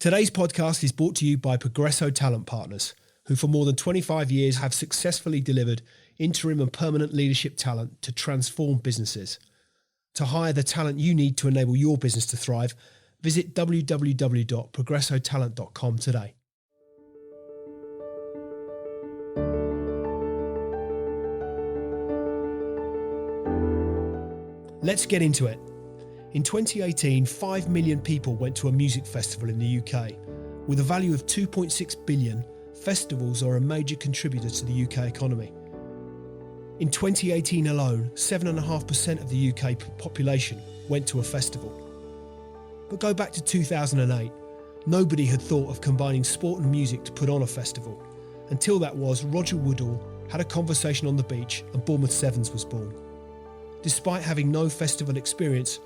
Today's podcast is brought to you by Progresso Talent Partners, who for more than 25 years have successfully delivered interim and permanent leadership talent to transform businesses. To hire the talent you need to enable your business to thrive, visit www.progressotalent.com today. Let's get into it. In 2018, 5 million people went to a music festival in the UK. With a value of 2.6 billion, festivals are a major contributor to the UK economy. In 2018 alone, 7.5% of the UK population went to a festival. But go back to 2008, nobody had thought of combining sport and music to put on a festival. Until that was, Roger Woodall had a conversation on the beach and Bournemouth Sevens was born. Despite having no festival experience,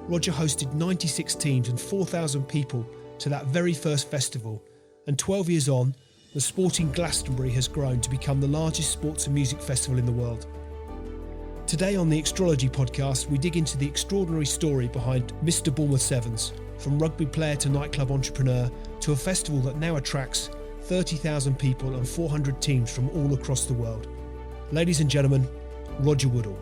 Roger hosted 96 teams and 4,000 people to that very first festival, and 12 years on, the Sporting Glastonbury has grown to become the largest sports and music festival in the world. Today on the Extrology podcast, we dig into the extraordinary story behind Mr. Bournemouth Sevens, from rugby player to nightclub entrepreneur to a festival that now attracts 30,000 people and 400 teams from all across the world. Ladies and gentlemen, Roger Woodall.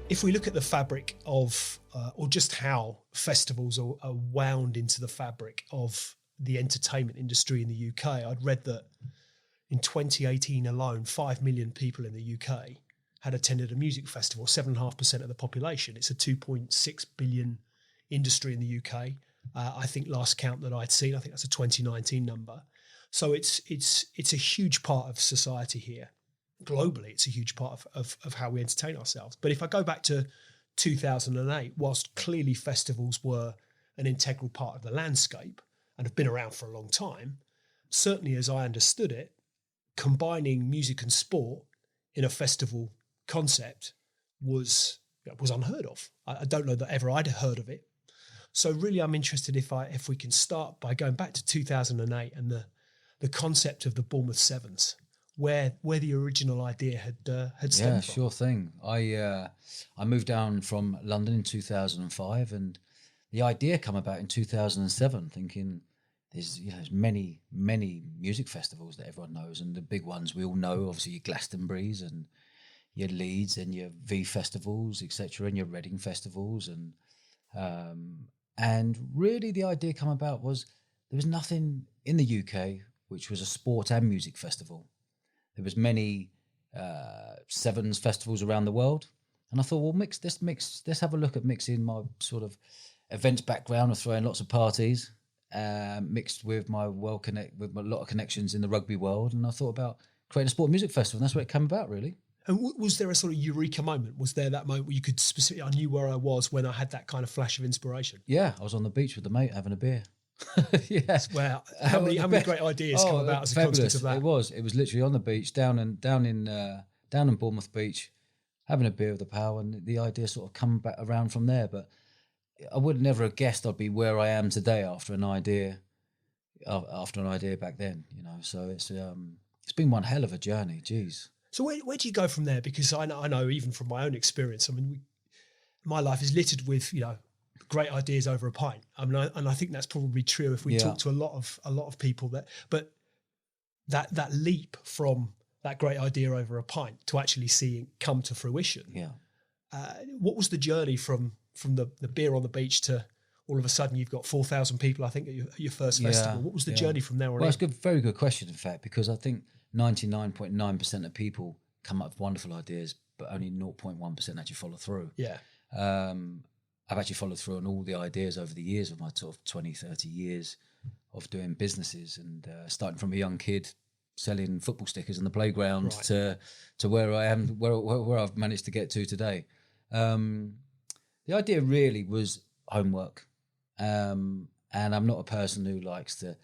If we look at the fabric of, or just how festivals are wound into the fabric of the entertainment industry in the UK, I'd read that in 2018 alone, 5 million people in the UK had attended a music festival, 7.5% of the population. It's a 2.6 billion industry in the UK. I think last count that I'd seen, I think that's a 2019 number. So it's a huge part of society here. Globally, it's a huge part of how we entertain ourselves. But if I go back to 2008, whilst clearly festivals were an integral part of the landscape and have been around for a long time, certainly as I understood it, combining music and sport in a festival concept was unheard of. I don't know that ever I'd heard of it. So really, I'm interested if we can start by going back to 2008 and the concept of the Bournemouth Sevens. Where the original idea had stemmed from. Yeah, sure thing. I moved down from London in 2005, and the idea came about in 2007. Thinking there's many music festivals that everyone knows, and the big ones we all know, obviously your Glastonbury's and your Leeds and your V festivals, etc., and your Reading festivals, and really the idea came about was there was nothing in the UK which was a sport and music festival. There was many Sevens festivals around the world, and I thought, well, let's have a look at mixing my sort of events background of throwing lots of parties, mixed with my lot of connections in the rugby world, and I thought about creating a sport and music festival, and that's where it came about, really. And was there a sort of eureka moment? Was there that moment where you could specifically, I knew where I was when I had that kind of flash of inspiration? Yeah, I was on the beach with the mate having a beer. Yes. Wow. How many great ideas come about as a consequence of that? It was literally on the beach down in Bournemouth Beach, having a beer with the pal, and the idea sort of come back around from there. But I would never have guessed I'd be where I am today after an idea back then, So it's been one hell of a journey. Geez. So where do you go from there? Because I know even from my own experience, I mean, my life is littered with, great ideas over a pint. I mean, and I think that's probably true if we talk to a lot of people but that leap from that great idea over a pint to actually seeing come to fruition. Yeah. What was the journey from the beer on the beach to all of a sudden you've got 4,000 people, I think, at your first festival? What was the journey from there on? Well, it's a very good question, in fact, because I think 99.9% of people come up with wonderful ideas, but only 0.1% actually follow through. Yeah. I've actually followed through on all the ideas over the years of my sort of 20, 30 years of doing businesses, and starting from a young kid selling football stickers in the playground to where I am, where I've managed to get to today. The idea really was homework. And I'm not a person who likes to,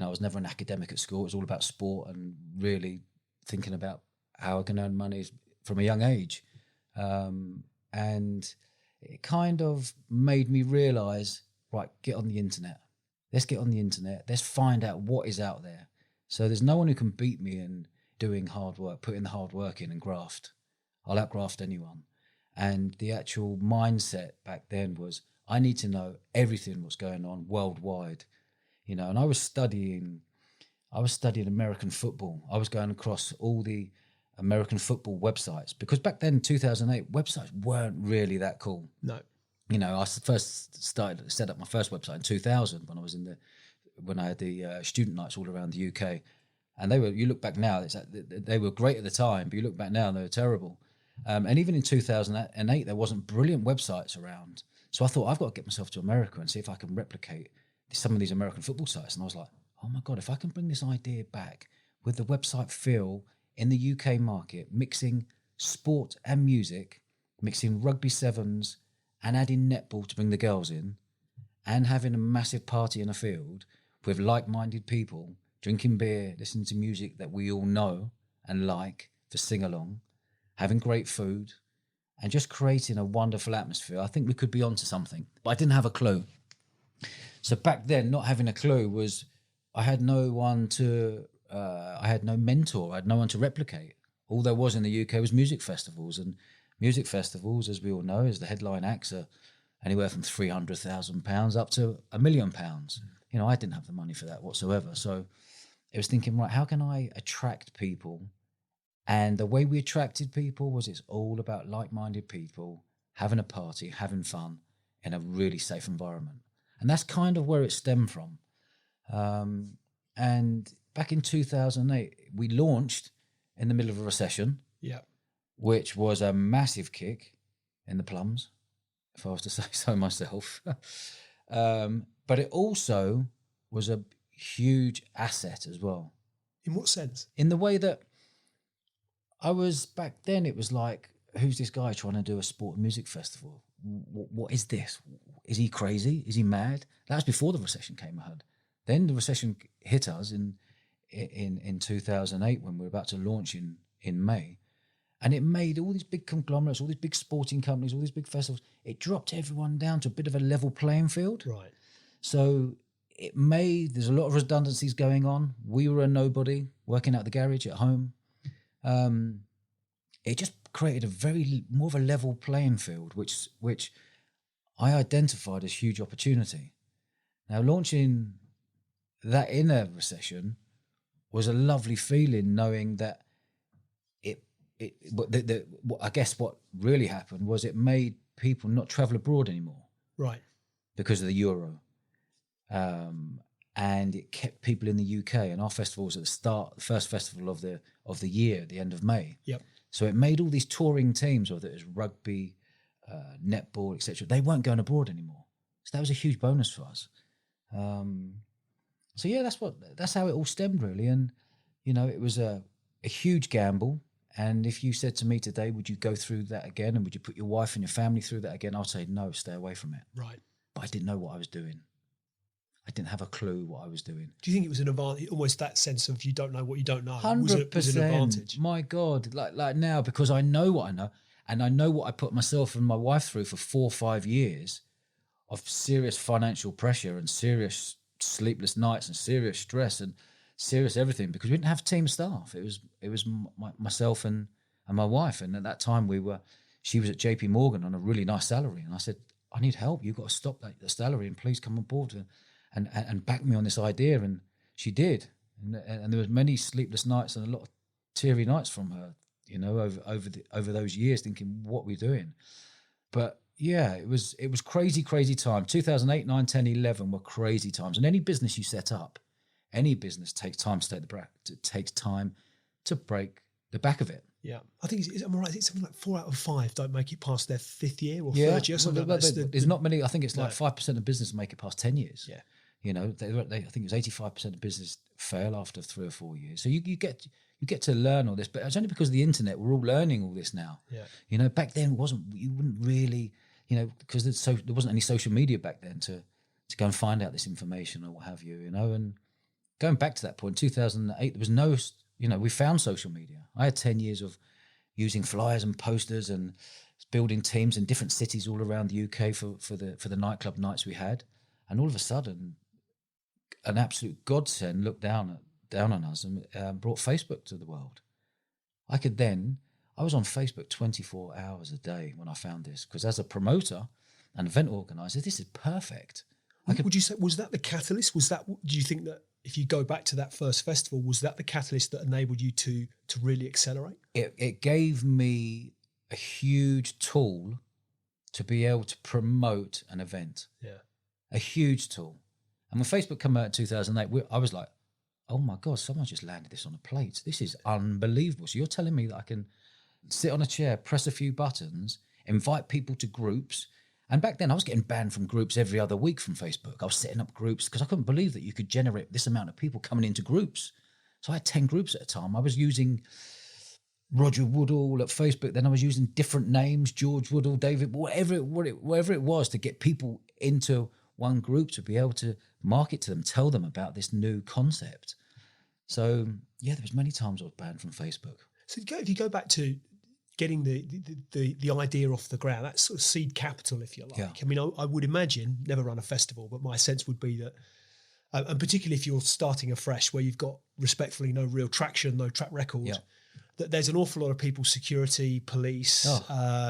I was never an academic at school. It was all about sport and really thinking about how I can earn money from a young age. And it kind of made me realise, right, get on the internet. Let's get on the internet. Let's find out what is out there. So there's no one who can beat me, and it doing hard work, putting the hard work in and graft. I'll outgraft anyone. And the actual mindset back then was, I need to know everything what's going on worldwide, you know. And I was studying American football. I was going across all the American football websites, because back then, 2008, websites weren't really that cool. No. You know, I first set up my first website in 2000 when I had the student nights all around the UK. And you look back now, they were great at the time, but you look back now and they were terrible. And even in 2008, there wasn't brilliant websites around. So I thought, I've got to get myself to America and see if I can replicate some of these American football sites. And I was like, oh my God, if I can bring this idea back with the website feel in the UK market, mixing sport and music, mixing rugby sevens and adding netball to bring the girls in, and having a massive party in a field with like-minded people, drinking beer, listening to music that we all know and like for sing-along, having great food, and just creating a wonderful atmosphere, I think we could be onto something. But I didn't have a clue. So back then, not having a clue was, I had no mentor, I had no one to replicate. All there was in the UK was music festivals, and music festivals, as we all know, as the headline acts, are anywhere from £300,000 up to £1 million. You know, I didn't have the money for that whatsoever. So it was thinking, right, how can I attract people? And the way we attracted people was, it's all about like-minded people having a party, having fun in a really safe environment. And that's kind of where it stemmed from. And back in 2008, we launched in the middle of a recession, which was a massive kick in the plums, if I was to say so myself. But it also was a huge asset as well. In what sense? In the way that back then, it was like, who's this guy trying to do a sport and music festival? What is this? Is he crazy? Is he mad? That was before the recession came ahead. Then the recession hit us in 2008 when we were about to launch in May. And it made all these big conglomerates, all these big sporting companies, all these big festivals, it dropped everyone down to a bit of a level playing field. Right. So there's a lot of redundancies going on. We were a nobody working out the garage at home. It just created more of a level playing field, which I identified as huge opportunity. Now, launching that in a recession was a lovely feeling, knowing that I guess what really happened was it made people not travel abroad anymore. Right. Because of the euro. And it kept people in the UK, and our festival was at the start, the first festival of the year, the end of May. Yep. So it made all these touring teams, whether it was rugby, netball, etc., they weren't going abroad anymore. So that was a huge bonus for us. So yeah, that's how it all stemmed, really. And you know, it was a huge gamble. And if you said to me today, would you go through that again, and would you put your wife and your family through that again? I'd say no, stay away from it. Right. But I didn't know what I was doing. I didn't have a clue what I was doing. Do you think it was an advantage, almost that sense of you don't know what you don't know? 100%. Was an advantage? My God, like now, because I know what I know, and I know what I put myself and my wife through for 4 or 5 years of serious financial pressure and serious sleepless nights and serious stress and serious everything, because we didn't have team staff. It was myself and my wife, and at that time she was at JP Morgan on a really nice salary, and I said, I need help. You've got to stop the salary and please come on board and back me on this idea. And she did, and there was many sleepless nights and a lot of teary nights from her, you know, over those years, thinking, what are we doing? But yeah, it was crazy time. 2008, 9, 10, 11 were crazy times. And any business you set up, any business takes time to take the back. It takes time to break the back of it. Yeah, I think I'm right. It's something like 4 out of 5 don't make it past their 5th year or 3rd year. Something like that. There's not many. I think it's like 5% of business make it past 10 years. Yeah, you know, I think it was 85% of business fail after 3 or 4 years. So you get to learn all this, but it's only because of the internet we're all learning all this now. Yeah, you know, back then you wouldn't really, you know, because there wasn't any social media back then to go and find out this information or what have you, you know. And going back to that point, 2008, there was no, you know, we found social media. I had 10 years of using flyers and posters and building teams in different cities all around the UK for the nightclub nights we had. And all of a sudden, an absolute godsend looked down on us and brought Facebook to the world. I was on Facebook 24 hours a day when I found this, because as a promoter and event organizer, this is perfect. Would you say, was that the catalyst? Do you think that if you go back to that first festival, was that the catalyst that enabled you to really accelerate? It gave me a huge tool to be able to promote an event. Yeah. A huge tool. And when Facebook came out in 2008, I was like, oh my God, someone just landed this on a plate. This is unbelievable. So you're telling me that I can sit on a chair, press a few buttons, invite people to groups. And back then I was getting banned from groups every other week from Facebook. I was setting up groups because I couldn't believe that you could generate this amount of people coming into groups. So I had 10 groups at a time. I was using Roger Woodall at Facebook. Then I was using different names, George Woodall, David, whatever it was, to get people into one group, to be able to market to them, tell them about this new concept. So yeah, there was many times I was banned from Facebook. So if you go back to getting the idea off the ground, that's sort of seed capital, if you like. Yeah. I mean, I would imagine, never run a festival, but my sense would be that, and particularly if you're starting afresh, where you've got respectfully no real traction, no track record, Yeah. that there's an awful lot of people, security, police,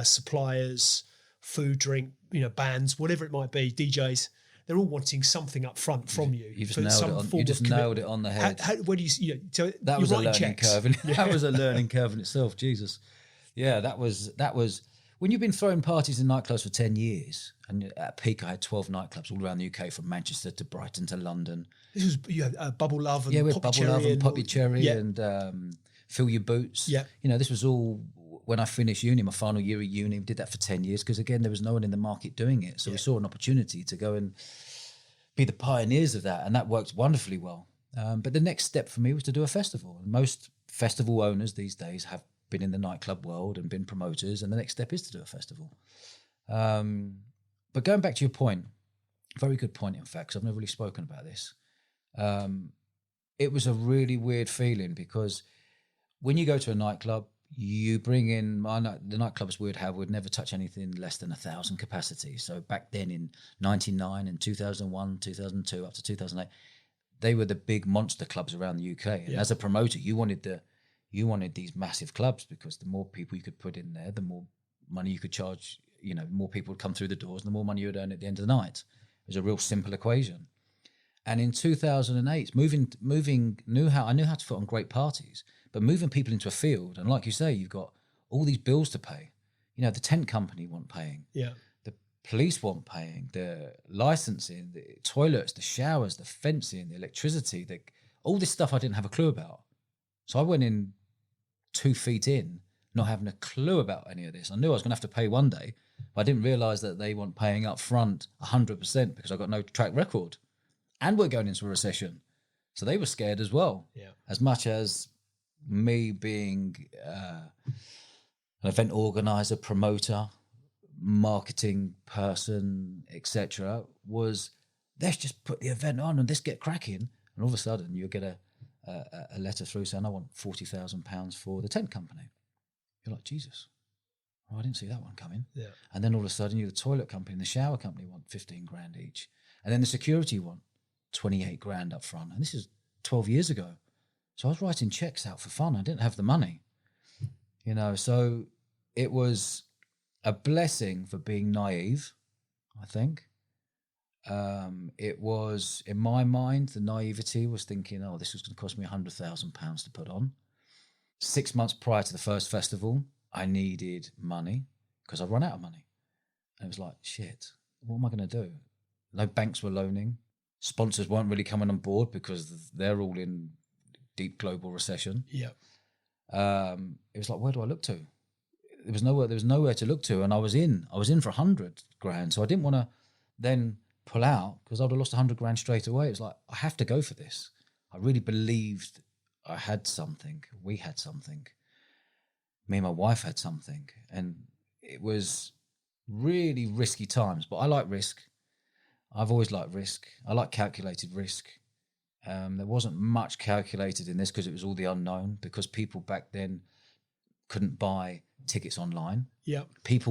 suppliers, food, drink, bands, whatever it might be, DJs. They're all wanting something up front from you. You just nailed it on the head. When you so that was a learning checks. curve. That was a learning curve in itself. Jesus, yeah, that was when you've been throwing parties in nightclubs for 10 years, and at peak I had 12 nightclubs all around the UK, from Manchester to Brighton to London. This was Bubble Love and we had Poppy Bubble Cherry Love and Poppy Cherry yeah. and Fill Your Boots. Yeah, this was all when I finished uni, my final year of uni. We did that for 10 years because, again, there was no one in the market doing it. So we saw an opportunity to go and be the pioneers of that, and that worked wonderfully well. But the next step for me was to do a festival. And most festival owners these days have been in the nightclub world and been promoters, and the next step is to do a festival. But going back to your point, very good point, in fact, because I've never really spoken about this. It was a really weird feeling, because when you go to a nightclub, you bring in the nightclubs would never touch anything less than 1,000 capacity. So back then in 99 and 2001, 2002 up to 2008, they were the big monster clubs around the UK. And as a promoter, you wanted these massive clubs, because the more people you could put in there, the more money you could charge. More people would come through the doors, and the more money you would earn at the end of the night. It was a real simple equation. And in 2008, I knew how to put on great parties. But moving people into a field, and like you say, you've got all these bills to pay. The tent company want paying. Yeah. The police want paying. The licensing, the toilets, the showers, the fencing, the electricity, all this stuff I didn't have a clue about. So I went in 2 feet in, not having a clue about any of this. I knew I was going to have to pay one day, but I didn't realise that they want paying up front 100%, because I got no track record. And we're going into a recession. So they were scared as well. Yeah. As much as me being an event organizer, promoter, marketing person, etc., was, let's just put the event on and let's get cracking. And all of a sudden you'll get a letter through saying, I want £40,000 for the tent company. You're like, Jesus, oh, I didn't see that one coming. Yeah. And then all of a sudden the toilet company and the shower company want 15 grand each. And then the security want 28 grand up front. And this is 12 years ago. So I was writing checks out for fun. I didn't have the money, so it was a blessing for being naive, I think. It was, in my mind, the naivety was thinking, oh, this was going to cost me £100,000 to put on. 6 months prior to the first festival, I needed money because I'd run out of money. And it was like, shit, what am I going to do? No banks were loaning. Sponsors weren't really coming on board because they're all in deep global recession. Yeah. It was like, where do I look to? There was nowhere to look to, and I was in for 100 grand. So I didn't want to then pull out, because I'd have lost 100 grand straight away. It was like, I have to go for this. I really believed I had something. We had something. Me and my wife had something, and it was really risky times. But I like risk. I've always liked risk. I like calculated risk. There wasn't much calculated in this because it was all the unknown, because people back then couldn't buy tickets online. Yeah. It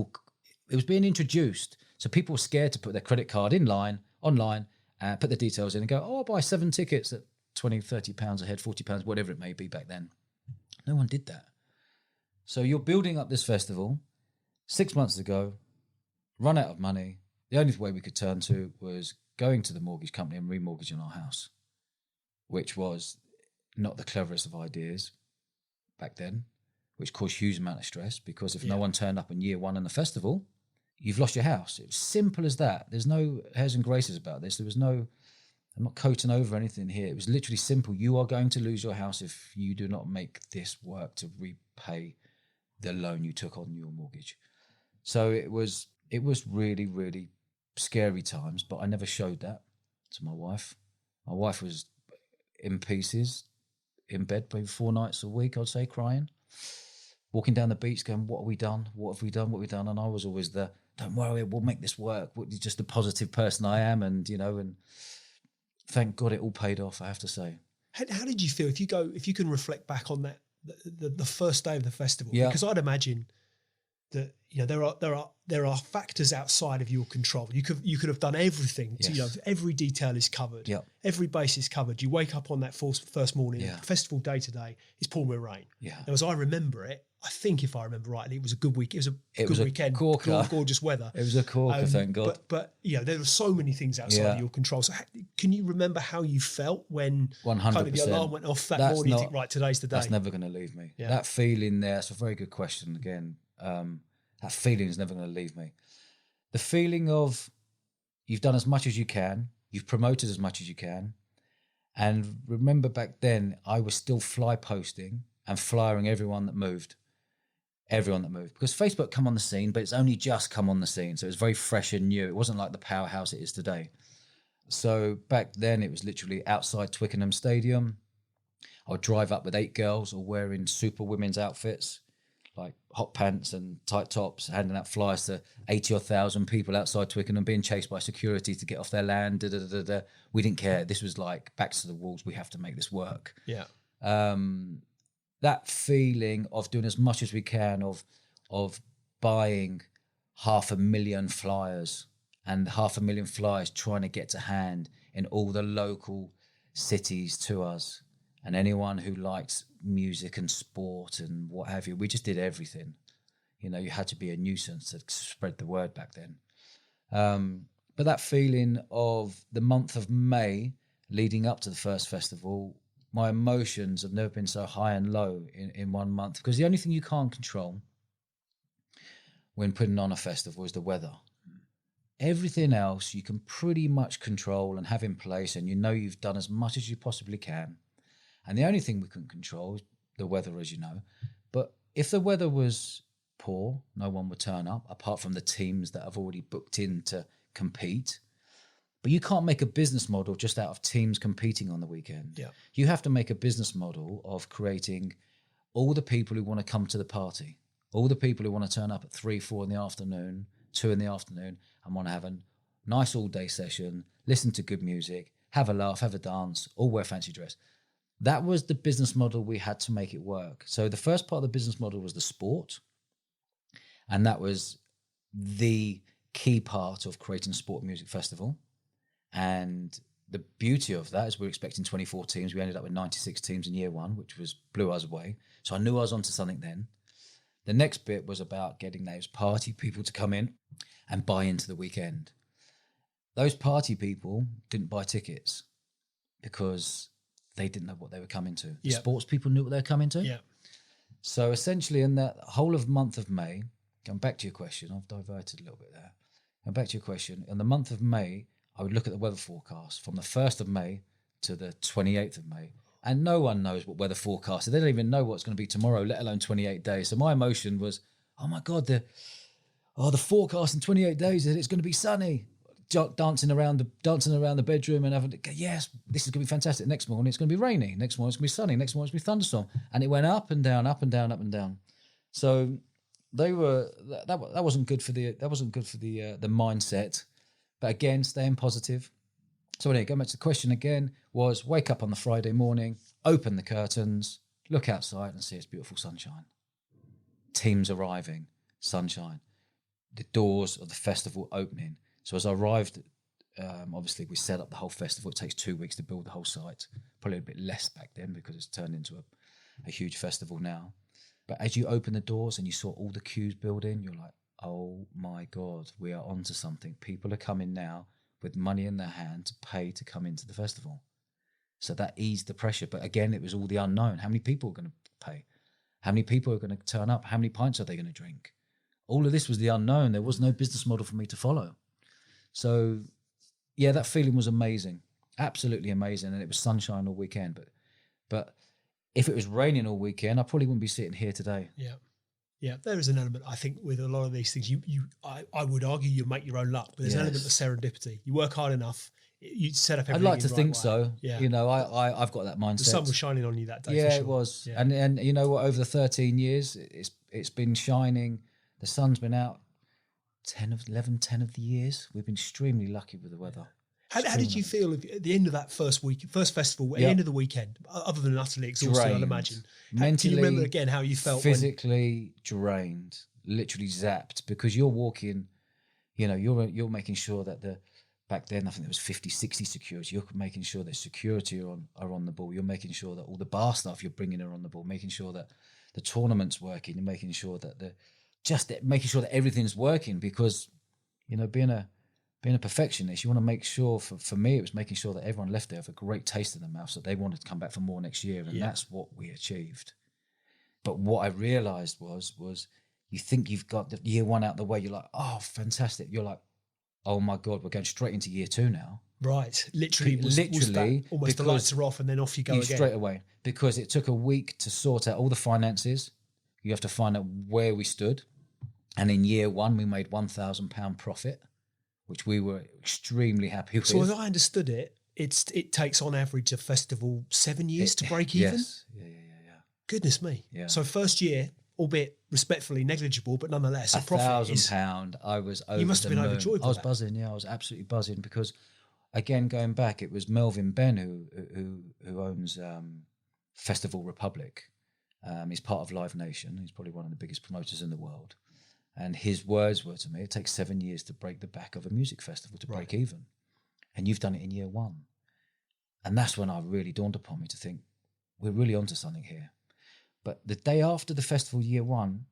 was being introduced. So people were scared to put their credit card online, put their details in and go, oh, I'll buy 7 tickets at £20, £30 a head, £40, whatever it may be back then. No one did that. So you're building up this festival. 6 months ago, run out of money. The only way we could turn to was going to the mortgage company and remortgaging our house, which was not the cleverest of ideas back then, which caused huge amount of stress, because if no one turned up in year one in the festival, you've lost your house. It was simple as that. There's no hairs and graces about this. There was no, I'm not coating over anything here. It was literally simple. You are going to lose your house if you do not make this work to repay the loan you took on your mortgage. So it was really, really scary times, but I never showed that to my wife. My wife was in pieces, in bed maybe 4 nights a week, I'd say, crying, walking down the beach going, what have we done? What have we done? What have we done? And I was always the, don't worry, we'll make this work. Just the positive person I am. And, and thank God it all paid off, I have to say. How did you feel if you can reflect back on that, the first day of the festival? Yeah. Because I'd imagine that there are factors outside of your control. You could have done everything. Yes. Every detail is covered. Yep. Every base is covered. You wake up on that first morning. Yeah. Festival day today is pouring with rain. Yeah. And as I remember it, I think if I remember rightly, it was a good week. It was a good weekend. Corker. Gorgeous weather. It was a corker, thank God. But there were so many things outside of your control. So can you remember how you felt when 100%. kind of the alarm went off that morning? You think, right, today's the day. That's never going to leave me. Yeah. That feeling there, that's a very good question again. That feeling is never going to leave me. The feeling of you've done as much as you can, you've promoted as much as you can. And remember back then, I was still fly posting and flyering everyone that moved. Because Facebook come on the scene, but it's only just come on the scene. So it was very fresh and new. It wasn't like the powerhouse it is today. So back then it was literally outside Twickenham Stadium. I would drive up with 8 girls all wearing super women's outfits, like hot pants and tight tops, handing out flyers to 80 or 1,000 people outside Twickenham, being chased by security to get off their land. We didn't care. This was like backs to the walls. We have to make this work. Yeah. That feeling of doing as much as we can, of buying 500,000 flyers and 500,000 flyers trying to get to hand in all the local cities to us. And anyone who liked music and sport and what have you, we just did everything. You had to be a nuisance to spread the word back then. But that feeling of the month of May leading up to the first festival, my emotions have never been so high and low in 1 month, because the only thing you can't control when putting on a festival is the weather. Everything else you can pretty much control and have in place, and you've done as much as you possibly can. And the only thing we couldn't control is the weather, as you know. But if the weather was poor, no one would turn up, apart from the teams that have already booked in to compete. But you can't make a business model just out of teams competing on the weekend. Yeah. You have to make a business model of creating all the people who want to come to the party, all the people who want to turn up at 3, 4 in the afternoon, 2 in the afternoon, and want to have a nice all-day session, listen to good music, have a laugh, have a dance, all wear fancy dress. That was the business model we had to make it work. So the first part of the business model was the sport. And that was the key part of creating a sport music festival. And the beauty of that is we're expecting 24 teams. We ended up with 96 teams in year one, which blew us away. So I knew I was onto something then. The next bit was about getting those party people to come in and buy into the weekend. Those party people didn't buy tickets because they didn't know what they were coming to. The sports people knew what they were coming to. Yeah. So essentially in that whole of month of May, going back to your question, I've diverted a little bit there. Going back to your question, in the month of May, I would look at the weather forecast from the 1st of May to the 28th of May. And no one knows what weather forecast is. They don't even know what's going to be tomorrow, let alone 28 days. So my emotion was, oh my God, the forecast in 28 days that it's going to be sunny. Dancing around the bedroom and having, yes, this is going to be fantastic. Next morning it's going to be rainy. Next morning it's going to be sunny. Next morning it's going to be thunderstorm. And it went up and down, up and down, up and down. So that wasn't good for the mindset. But again, staying positive. So anyway, going back to the question again, was wake up on the Friday morning, open the curtains, look outside and see it's beautiful sunshine. Teams arriving, sunshine. The doors of the festival opening. So as I arrived, obviously we set up the whole festival. It takes 2 weeks to build the whole site. Probably a bit less back then because it's turned into a huge festival now. But as you open the doors and you saw all the queues building, you're like, oh my God, we are onto something. People are coming now with money in their hand to pay to come into the festival. So that eased the pressure. But again, it was all the unknown. How many people are going to pay? How many people are going to turn up? How many pints are they going to drink? All of this was the unknown. There was no business model for me to follow. So, yeah, that feeling was amazing. Absolutely amazing. And it was sunshine all weekend. But if it was raining all weekend, I probably wouldn't be sitting here today. Yeah. Yeah, there is an element, I think, with a lot of these things. I would argue you make your own luck, but there's an element of serendipity. You work hard enough, you set up everything. I'd like to think way. so. Yeah. You know, I've got that mindset. The sun was shining on you that day. Yeah, for sure. it was. Yeah. And you know what? Over the 13 years, it's been shining. The sun's been out 10 of the years. We've been extremely lucky with the weather. How did you feel at the end of that first festival, at the end of the weekend, other than utterly exhausted, I'd imagine? Mentally, can you remember again how you felt? Physically drained, literally zapped, because you're walking, you know, you're making sure that back then, I think there was 50, 60 security. You're making sure that security are on the ball. You're making sure that all the bar staff you're bringing are on the ball, making sure that the tournament's working, and making sure that making sure that everything's working, because, you know, being a perfectionist, you want to make sure, for me, it was making sure that everyone left there with a great taste in their mouth, so they wanted to come back for more next year. And that's what we achieved. But what I realized was you think you've got the year one out the way. You're like, oh, fantastic. You're like, oh my God, we're going straight into year two now. Right. Literally, almost the lights are off and then off you go again. Straight away. Because it took a week to sort out all the finances. You have to find out where we stood. And in year one, we made £1,000 profit, which we were extremely happy with. So as I understood it, it takes on average a festival 7 years to break even? Yes. Yeah. Goodness me. Yeah. So first year, albeit respectfully negligible, but nonetheless, a profit is... £1,000, I was over. You must have been overjoyed. I was buzzing, I was absolutely buzzing, because, again, going back, it was Melvin Ben who owns Festival Republic. He's part of Live Nation. He's probably one of the biggest promoters in the world. And his words were to me, it takes 7 years to break the back of a music festival to break even. And you've done it in year one. And that's when I really dawned upon me to think, we're really onto something here. But the day after the festival, year one,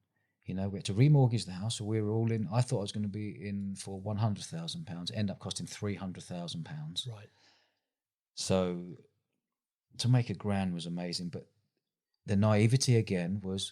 you know, we had to remortgage the house. So we were all in. I thought I was going to be in for £100,000. End up costing £300,000. Right. So to make £1,000 was amazing. But the naivety again was,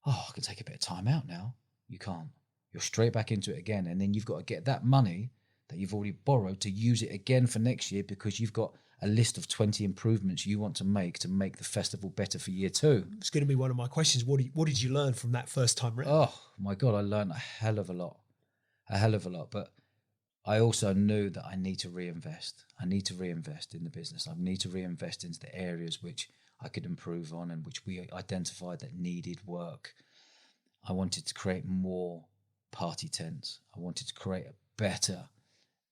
I can take a bit of time out now. You can't. You're straight back into it again. And then you've got to get that money that you've already borrowed to use it again for next year, because you've got a list of 20 improvements you want to make the festival better for year two. It's going to be one of my questions. What did you learn from that first time round? Oh my God, I learned a hell of a lot. But I also knew that I need to reinvest. I need to reinvest in the business. I need to reinvest into the areas which I could improve on and which we identified that needed work. I wanted to create more party tents. I wanted to create a better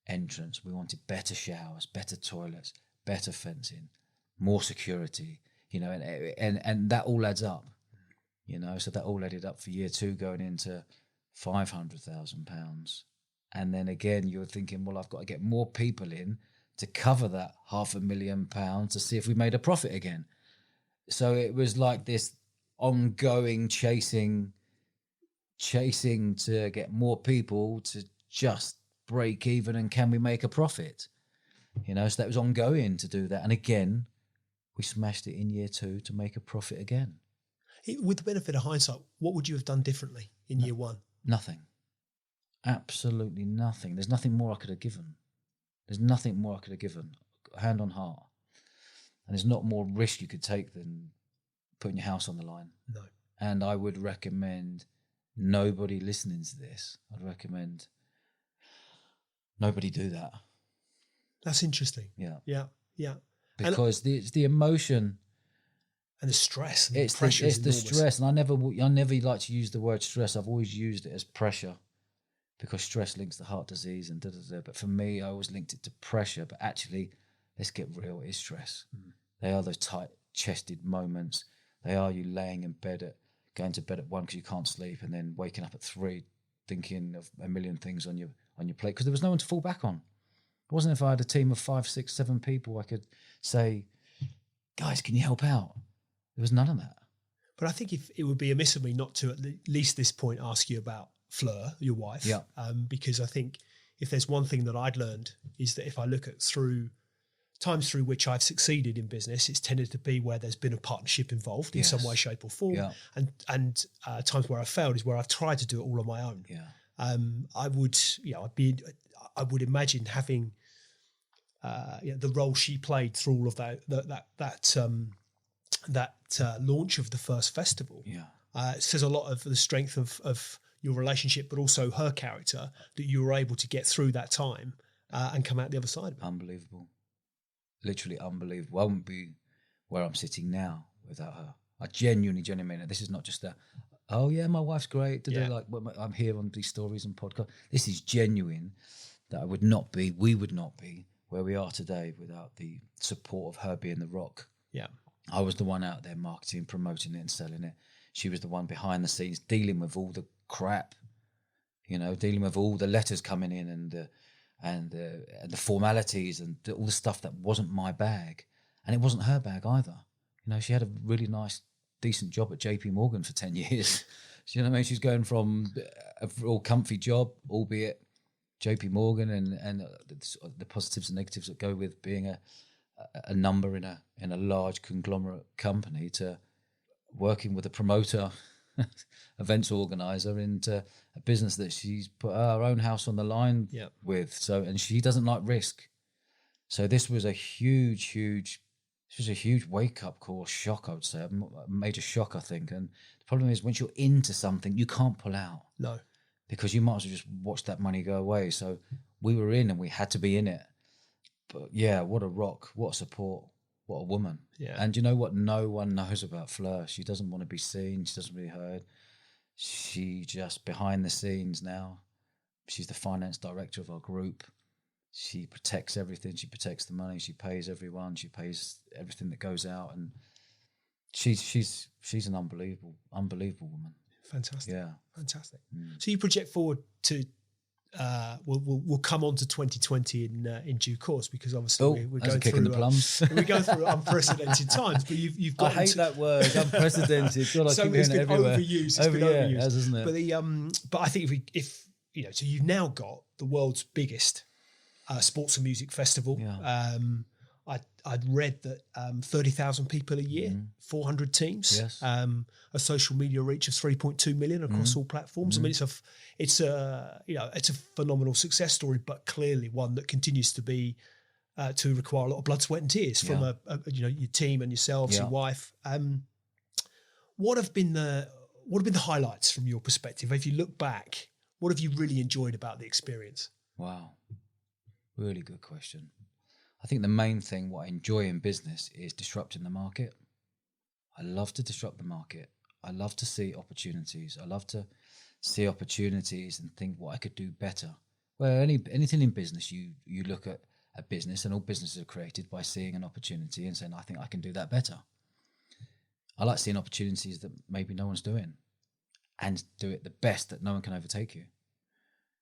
entrance. We wanted better showers, better toilets, better fencing, more security, you know, and that all adds up, you know. So that all added up for year two, going into £500,000. And then again, you're thinking, well, I've got to get more people in to cover that £500,000 to see if we made a profit again. So it was like this ongoing chasing to get more people to just break even, and can we make a profit? You know, so that was ongoing to do that. And again, we smashed it in year two to make a profit again. With the benefit of hindsight, what would you have done differently in year one? Nothing. Absolutely nothing. There's nothing more I could have given. Hand on heart. And there's not more risk you could take than putting your house on the line. No. And I would recommend nobody listening to this, nobody do that. That's interesting. Yeah. Yeah. Because it's the emotion and the stress and it's the pressure. It's the stress. And I never like to use the word stress. I've always used it as pressure, because stress links to heart disease and da-da-da. But for me, I always linked it to pressure. But actually, let's get real, it's stress. They are those tight-chested moments. They are you laying in bed going to bed at 1 because you can't sleep, and then waking up at 3 thinking of a million things on your plate, because there was no one to fall back on. It wasn't if I had a team of 5, 6, 7 people I could say, guys, can you help out? There was none of that. But I think if it would be amiss of me not to at least this point ask you about Fleur, your wife, because I think if there's one thing that I'd learned is that if I look at times through which I've succeeded in business, it's tended to be where there's been a partnership involved in some way, shape or form. Yeah. And times where I've failed is where I've tried to do it all on my own. Yeah. I would imagine having the role she played through all of that launch of the first festival. Yeah. It says a lot of the strength of your relationship, but also her character, that you were able to get through that time and come out the other side of it. Unbelievable. Literally unbelievable. I wouldn't be where I'm sitting now without her. I genuinely mean it. This is not just oh yeah, my wife's great. Like I'm here on these stories and podcasts. This is genuine, that we would not be where we are today without the support of her being the rock. Yeah. I was the one out there marketing, promoting it and selling it. She was the one behind the scenes dealing with all the crap, dealing with all the letters coming in and the formalities and all the stuff that wasn't my bag. And it wasn't her bag either. She had a really nice, decent job at JP Morgan for 10 years. You know what I mean? She's going from a real comfy job, albeit JP Morgan and the positives and negatives that go with being a number in a large conglomerate company, to working with a promoter, events organizer, into a business that she's put her own house on the line with. So, and she doesn't like risk. So this was a huge wake up call, shock, I would say, a major shock, I think. And the problem is, once you're into something, you can't pull out. No. Because you might as well just watch that money go away. So we were in and we had to be in it. But yeah, what a rock, what a support, what a woman. Yeah. And you know what no one knows about Fleur? She doesn't want to be seen. She doesn't really heard. She just behind the scenes now. She's the finance director of our group. She protects everything. She protects the money. She pays everyone. She pays everything that goes out. And she's an unbelievable woman. Fantastic. Yeah. Fantastic. So you project forward to we'll come on to 2020 in due course, because obviously we're going through the plums. We're going through unprecited times. But you've got. I hate that word, unprecedented. God, I keep hearing it everywhere. Overused. It's been overused, isn't it? But I think if so you've now got the world's biggest sports and music festival. Yeah. I'd read that 30,000 people a year, 400 teams, yes. A social media reach of 3.2 million across all platforms. I mean, it's a phenomenal success story, but clearly one that continues to be to require a lot of blood, sweat, and tears from your team and yourselves, your wife. What have been the highlights from your perspective? If you look back, what have you really enjoyed about the experience? Wow, really good question. I think the main thing, what I enjoy in business, is disrupting the market. I love to disrupt the market. I love to see opportunities. I love to see opportunities and think what I could do better. Well, anything in business, you look at a business, and all businesses are created by seeing an opportunity and saying, I think I can do that better. I like seeing opportunities that maybe no one's doing, and do it the best that no one can overtake you.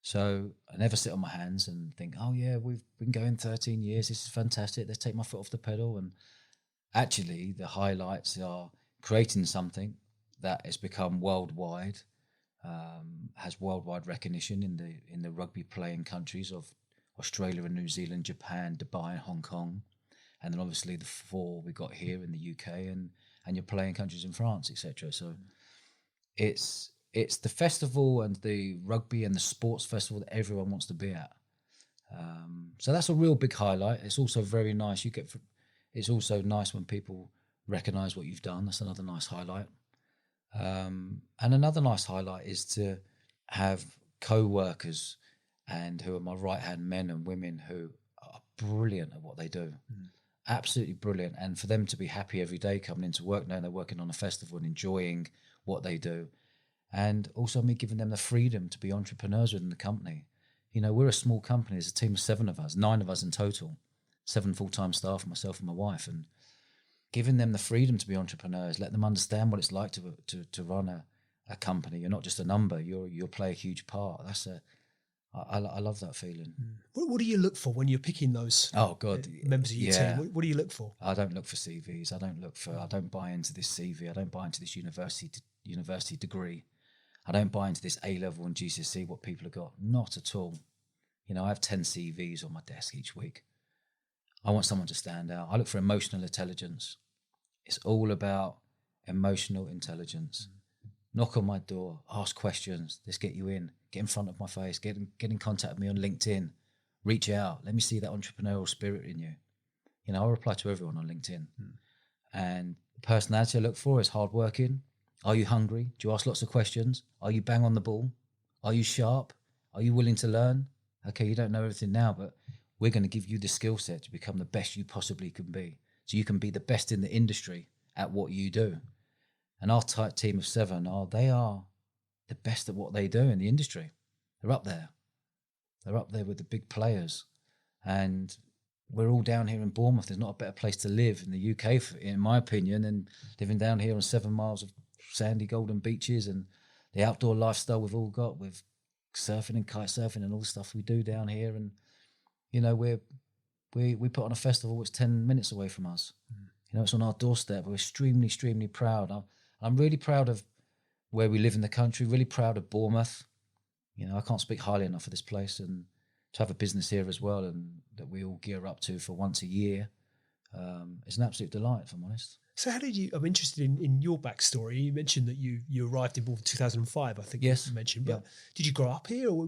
So I never sit on my hands and think, oh yeah, we've been going 13 years. This is fantastic. Let's take my foot off the pedal. And actually the highlights are creating something that has become worldwide, has worldwide recognition in the rugby playing countries of Australia and New Zealand, Japan, Dubai and Hong Kong. And then obviously the 4 we got here in the UK and your playing countries in France, etc. So it's the festival and the rugby and the sports festival that everyone wants to be at. So that's a real big highlight. It's also very nice. It's also nice when people recognise what you've done. That's another nice highlight. And another nice highlight is to have co-workers and who are my right-hand men and women who are brilliant at what they do. Absolutely brilliant. And for them to be happy every day coming into work, knowing they're working on a festival and enjoying what they do. And also me giving them the freedom to be entrepreneurs within the company. We're a small company. There's a team of 7 of us, 9 of us in total, 7 full-time staff, myself and my wife, and giving them the freedom to be entrepreneurs, let them understand what it's like to run a company. You're not just a number. You play a huge part. I love that feeling. What do you look for when you're picking those members of your team? What do you look for? I don't look for CVs. I don't buy into this CV. I don't buy into this university degree. I don't buy into this A-level and GCSE, what people have got. Not at all. You know, I have 10 CVs on my desk each week. I want someone to stand out. I look for emotional intelligence. It's all about emotional intelligence. Knock on my door, ask questions. Let's get you in. Get in front of my face. Get in contact with me on LinkedIn. Reach out. Let me see that entrepreneurial spirit in you. You know, I reply to everyone on LinkedIn. And the personality I look for is hardworking. Are you hungry? Do you ask lots of questions? Are you bang on the ball? Are you sharp? Are you willing to learn? Okay, you don't know everything now, but we're going to give you the skill set to become the best you possibly can be. So you can be the best in the industry at what you do. And our tight team of 7 they are the best at what they do in the industry. They're up there. They're up there with the big players. And we're all down here in Bournemouth. There's not a better place to live in the UK, in my opinion, than living down here on 7 miles of sandy golden beaches and the outdoor lifestyle we've all got with surfing and kite surfing and all the stuff we do down here. And, you know, we put on a festival that's 10 minutes away from us. You know, it's on our doorstep. We're extremely, extremely proud. I'm really proud of where we live in the country, really proud of Bournemouth. You know, I can't speak highly enough of this place, and to have a business here as well and that we all gear up to for once a year, it's an absolute delight, if I'm honest. So how did you, I'm interested in your backstory. You mentioned that you arrived in Bournemouth in 2005, I think you mentioned, but did you grow up here, or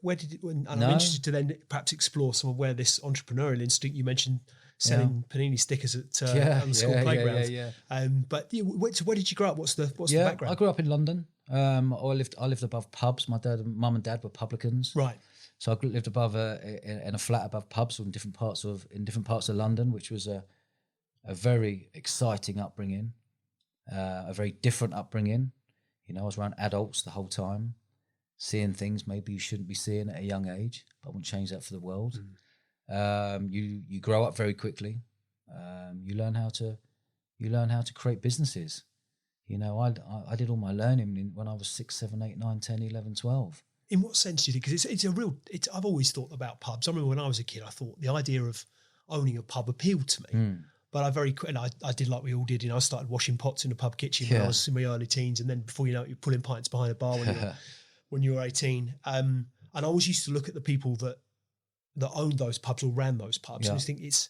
where did it, and I'm interested to then perhaps explore some of where this entrepreneurial instinct, you mentioned selling panini stickers at on the school playground. But where did you grow up? What's the background? I grew up in London. I lived above pubs. My mum and dad were publicans. Right. So I lived above in a flat above pubs in different parts of London, which was a very exciting upbringing, a very different upbringing. You know, I was around adults the whole time, seeing things maybe you shouldn't be seeing at a young age, but I wouldn't change that for the world. You grow up very quickly. You learn how to create businesses. You know, I did all my learning when I was 6, 7, 8, 9, 10, 11, 12. In what sense do you think? Because I've always thought about pubs. I remember when I was a kid, I thought the idea of owning a pub appealed to me. But I did like we all did. You know, I started washing pots in the pub kitchen when I was in my early teens, and then before you know it, you're pulling pints behind a bar when you were 18. And I always used to look at the people that owned those pubs or ran those pubs, and I just think it's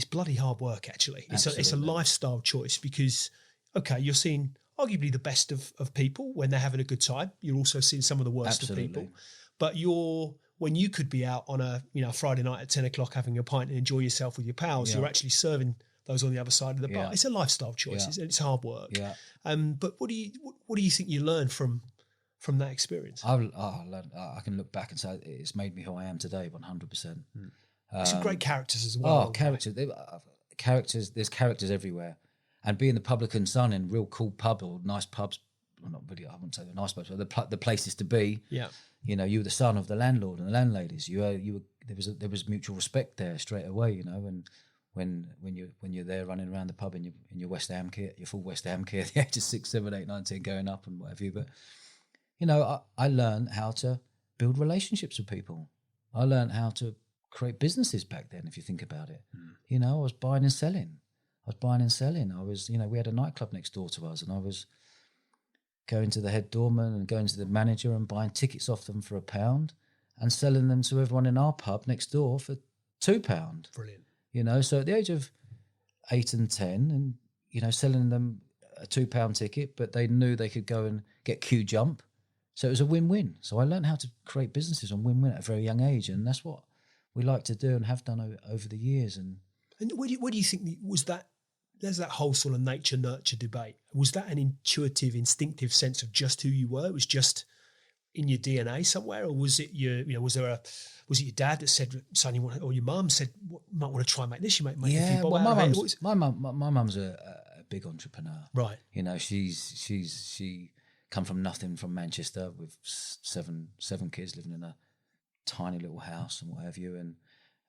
bloody hard work. Actually, it's a lifestyle choice because you're seeing arguably the best of people when they're having a good time. You're also seeing some of the worst of people, but when you could be out on a Friday night at 10 o'clock having a pint and enjoy yourself with your pals, you're actually serving those on the other side of the bar. It's a lifestyle choice. It's hard work. But what do you think you learned from that experience? I can look back and say it's made me who I am today, 100%. Some great characters as well. Oh, characters! Characters. There's characters everywhere. And being the publican son in real cool pub or nice pubs, well, not really. I wouldn't say the nice pubs, but the places to be. Yeah. You know, you were the son of the landlord and the landladies. You were. There was mutual respect there straight away. You know, and when you're there running around the pub in your West Ham kit, your full West Ham kit at the age of 6, 7, 8, 9, 10, going up and whatever. But you know, I learned how to build relationships with people. I learned how to create businesses back then. If you think about it, you know, I was buying and selling. I was, you know, we had a nightclub next door to us, and I was going to the head doorman and going to the manager and buying tickets off them for £1 and selling them to everyone in our pub next door for £2. Brilliant. You know, so at the age of 8 and 10, and you know, selling them a £2 ticket, but they knew they could go and get queue jump. So it was a win-win. So I learned how to create businesses on win-win at a very young age, and that's what we like to do and have done over the years. And where do you think was that? There's that whole sort of nature-nurture debate. Was that an intuitive, instinctive sense of just who you were? It was just in your DNA somewhere, or was it was it your dad that said, "Son, you want," or your mum said, "You might want to try and make this." You might make a few bob out of it. My mum's a big entrepreneur, right? You know, she come from nothing, from Manchester with seven kids living in a tiny little house and what have you,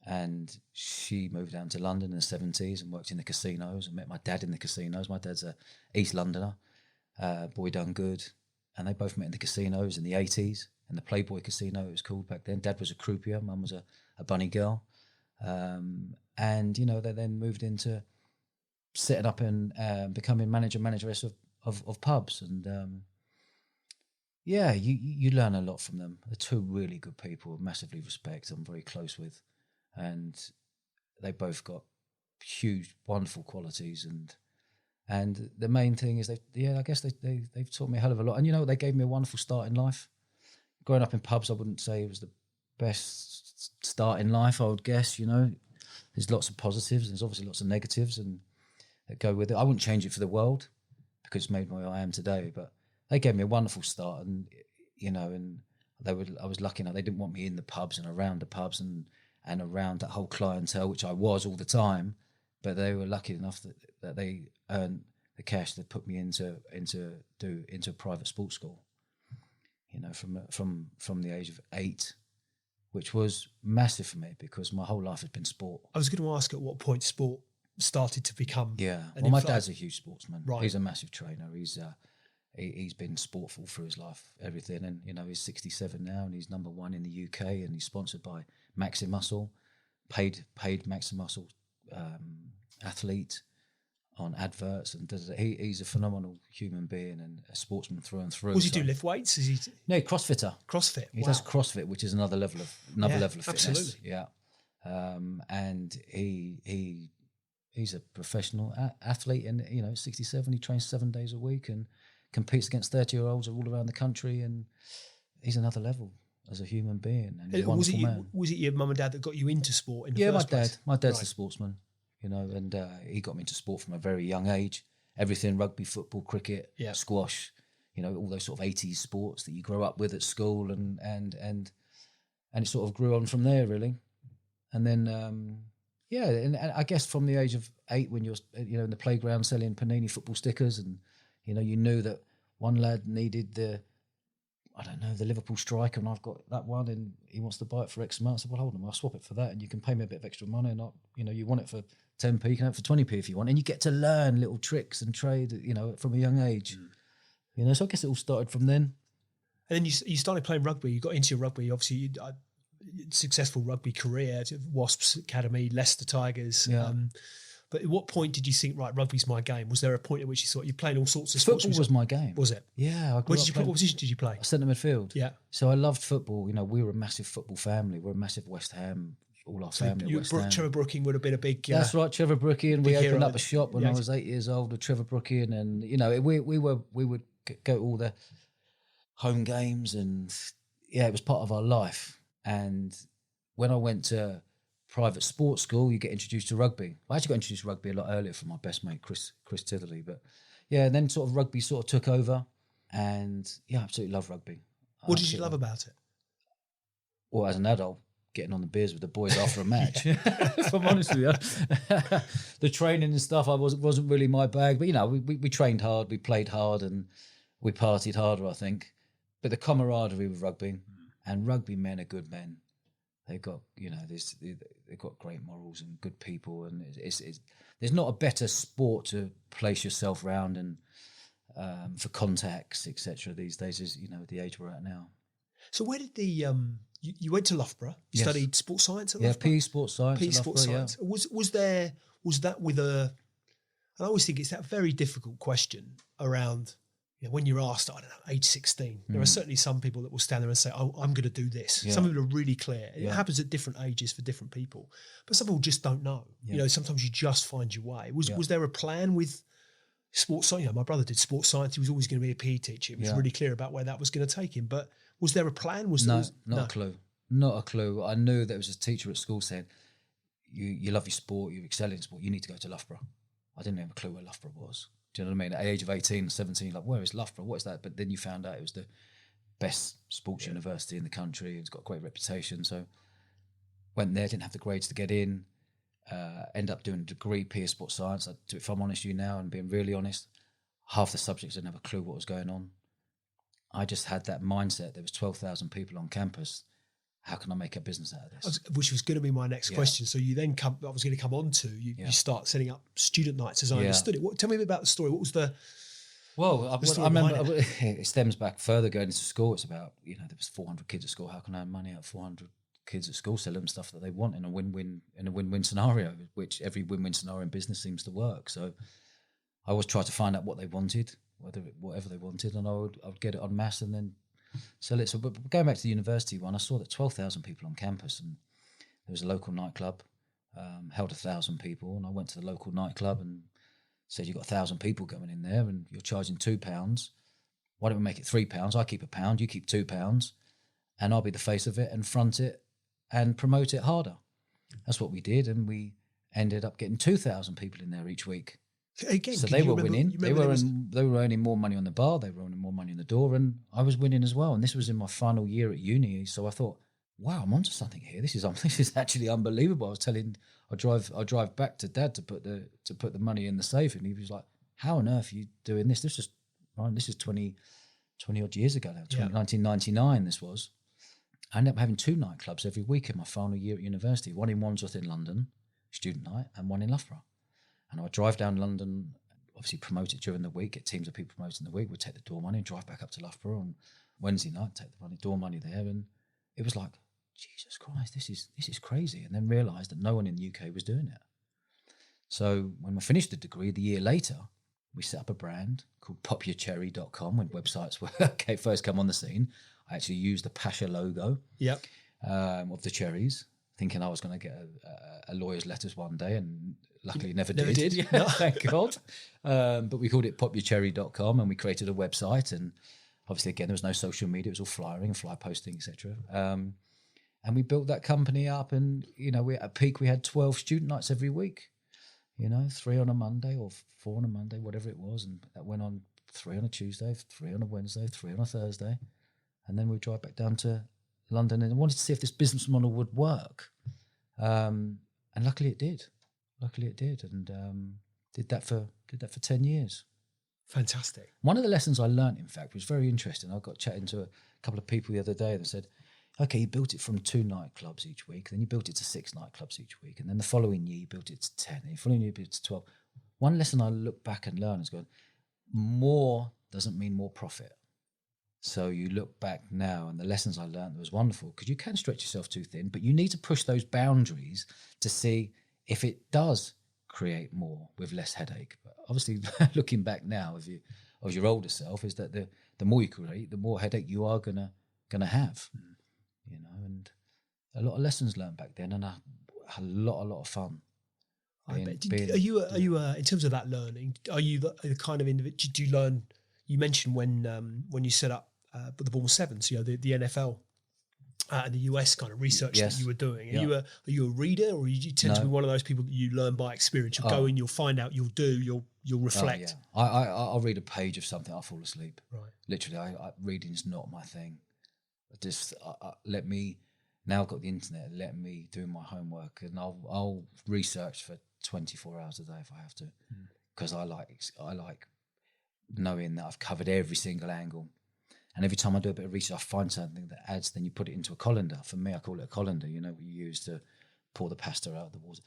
and she moved down to London in the 70s and worked in the casinos and met my dad in the casinos. My dad's a East Londoner, boy done good. And they both met in the casinos in the 80s. in the Playboy Casino, it was called back then. Dad was a croupier, Mum was a bunny girl. And, you know, they then moved into setting up and becoming manageress of pubs. And, yeah, you learn a lot from them. They're two really good people, massively respect, I'm very close with. And they both got huge, wonderful qualities. And the main thing is, they've taught me a hell of a lot. And, you know, they gave me a wonderful start in life. Growing up in pubs, I wouldn't say it was the best start in life, I would guess, you know. There's lots of positives, there's obviously lots of negatives and that go with it. I wouldn't change it for the world because it's made me who I am today, but they gave me a wonderful start, and, you know, and I was lucky enough, they didn't want me in the pubs and around the pubs and around that whole clientele, which I was all the time, but they were lucky enough that they earned the cash that put me into a private sports school, you know, from the age of 8, which was massive for me because my whole life has been sport. I was going to ask at what point sport started to become... Yeah, well, my dad's a huge sportsman. Right. He's a massive trainer. He's been sportful through his life, everything. And, you know, he's 67 now and he's number 1 in the UK and he's sponsored by Maxi Muscle, paid Maxi Muscle athlete on adverts. And he's a phenomenal human being and a sportsman through and through. Does he do lift weights? No, CrossFitter. CrossFit. He does CrossFit, which is another level of fitness. Absolutely. Yeah. And he's a professional athlete and, you know, 67, he trains 7 days a week and competes against 30-year-olds all around the country, and he's another level as a human being and a wonderful man. Was it your mum and dad that got you into sport in the first place? My dad's a sportsman, you know, and he got me into sport from a very young age. Everything, rugby, football, cricket, squash, you know, all those sort of 80s sports that you grow up with at school, and it sort of grew on from there, really. And then, and I guess from the age of 8, when you're, you know, in the playground selling Panini football stickers, and, you know, you knew that one lad needed the Liverpool striker, and I've got that one, and he wants to buy it for X amount. I said, well, hold on, I'll swap it for that, and you can pay me a bit of extra money, and you know, you want it for 10p, you can have it for 20p if you want, and you get to learn little tricks and trade, you know, from a young age. You know, so I guess it all started from then. And then you started playing rugby. You got into your rugby, obviously. Successful rugby career, Wasps Academy, Leicester Tigers. Yeah. But at what point did you think, right, rugby's my game? Was there a point at which you thought you're playing all sorts of sports? Football was my game. Was it? Yeah. What position did you play? Centre midfield. Yeah. So I loved football. You know, we were a massive football family. We're a massive West Ham. All our family. Trevor Brooking would have been a big. That's right, Trevor Brooking. We opened up a shop when I was 8 years old with Trevor Brooking, and, you know, we would go to all the home games, and yeah, it was part of our life. And when I went to private sports school, you get introduced to rugby. I actually got introduced to rugby a lot earlier from my best mate, Chris Titherley. But yeah, and then sort of rugby sort of took over, and yeah, I absolutely love rugby. What did you love about it? Well, as an adult, getting on the beers with the boys after a match. If I'm honest with you, the training and stuff, wasn't really my bag. But, you know, we trained hard, we played hard, and we partied harder, I think. But the camaraderie with rugby, and rugby men are good men. They've got, you know, they've got great morals and good people, and there's not a better sport to place yourself around and for contacts, etc. these days, is, you know, the age we're at now. So where did you went to Loughborough? You studied sports science at Loughborough? Yeah, PE sports science. PE sports science. Yeah. Was that with a? I always think it's that very difficult question around, you know, when you're asked, I don't know, age 16, there are certainly some people that will stand there and say, oh, I'm going to do this. Yeah. Some people are really clear. It happens at different ages for different people. But some people just don't know. Yeah. You know, sometimes you just find your way. Was there a plan with sports science? You know, my brother did sports science. He was always going to be a PE teacher. He was really clear about where that was going to take him. But was there a plan? Not a clue. Not a clue. I knew there was a teacher at school saying, you love your sport, you excel in sport, you need to go to Loughborough. I didn't have a clue where Loughborough was. Do you know what I mean? At the age of 18, 17, like, where is Loughborough? What is that? But then you found out it was the best sports university in the country. It's got a great reputation. So went there, didn't have the grades to get in, end up doing a degree, PE sports science. If I'm honest with you now and being really honest, half the subjects I didn't have a clue what was going on. I just had that mindset. There was 12,000 people on campus. How can I make a business out of this? Which was going to be my next question. So you then I was going to come on to, you start setting up student nights, as I understood it. Tell me a bit about the story. What was Well, I story remember behind it stems back further going into school. It's about, there was 400 kids at school. How can I earn money out of 400 kids at school, sell them stuff that they want in a win-win scenario, which every win-win scenario in business seems to work. So I always try to find out what they wanted, whatever they wanted, and I would get it en masse and then sell it. So, but going back to the university one, I saw that 12,000 people on campus, and there was a local nightclub, held 1,000 people, and I went to the local nightclub and said, you've got 1,000 people going in there and you're charging £2. Why don't we make it £3? I keep £1, you keep £2, and I'll be the face of it and front it and promote it harder. That's what we did, and we ended up getting 2,000 people in there each week. Again, so they were winning. They were earning more money on the bar. They were earning more money on the door, and I was winning as well. And this was in my final year at uni. So I thought, wow, I'm onto something here. This is actually unbelievable. I drive back to Dad to put the money in the safe, and he was like, how on earth are you doing this? This is 20 odd years ago now. 1999 this was. I ended up having 2 nightclubs every week in my final year at university. One in Wandsworth in London, student night, and one in Loughborough. And I would drive down London, obviously promote it during the week, get teams of people promoting the week, we'd take the door money and drive back up to Loughborough on Wednesday night, take the door money there. And it was like, Jesus Christ, this is crazy. And then realised that no one in the UK was doing it. So when I finished the degree, the year later, we set up a brand called popyourcherry.com when websites were first come on the scene. I actually used the Pasha logo of the cherries, thinking I was going to get a lawyer's letters one day, and luckily never did. No. Thank God. But we called it popyourcherry.com, and we created a website, and obviously again there was no social media, it was all flyering and fly posting, etc. And we built that company up, and we at peak we had 12 student nights every week, 3 on a Monday or 4 on a Monday, whatever it was, and that went on 3 on a Tuesday, 3 on a Wednesday, 3 on a Thursday, and then we'd drive back down to London, and I wanted to see if this business model would work, and luckily it did. And did that for 10 years. Fantastic. One of the lessons I learned, in fact, was very interesting. I got chatting to a couple of people the other day that said, okay, you built it from 2 nightclubs each week, then you built it to 6 nightclubs each week, and then the following year you built it to 10, and the following year you built it to 12. One lesson I look back and learn is going, more doesn't mean more profit. So you look back now, and the lessons I learned was wonderful, because you can stretch yourself too thin, but you need to push those boundaries to see if it does create more with less headache. But obviously, looking back now of your older self, is that the more you create, the more headache you are gonna have. And a lot of lessons learned back then, and a lot of fun. Are you in terms of that learning? Are you the kind of individual? Do you learn? You mentioned when you set up the Bournemouth Sevens, the NFL and the US kind of research that you were doing. Are you a reader, or you tend to be one of those people that you learn by experience? You'll go in, you'll find out, you'll do, you'll reflect. I'll read a page of something, I'll fall asleep. Right. Literally, reading's not my thing. Just let me. Now I've got the internet. Let me do my homework, and I'll research for 24 hours a day if I have to, because I like knowing that I've covered every single angle. And every time I do a bit of research, I find something that adds, then you put it into a colander. For me, I call it a colander, what you use to pour the pasta out of the water.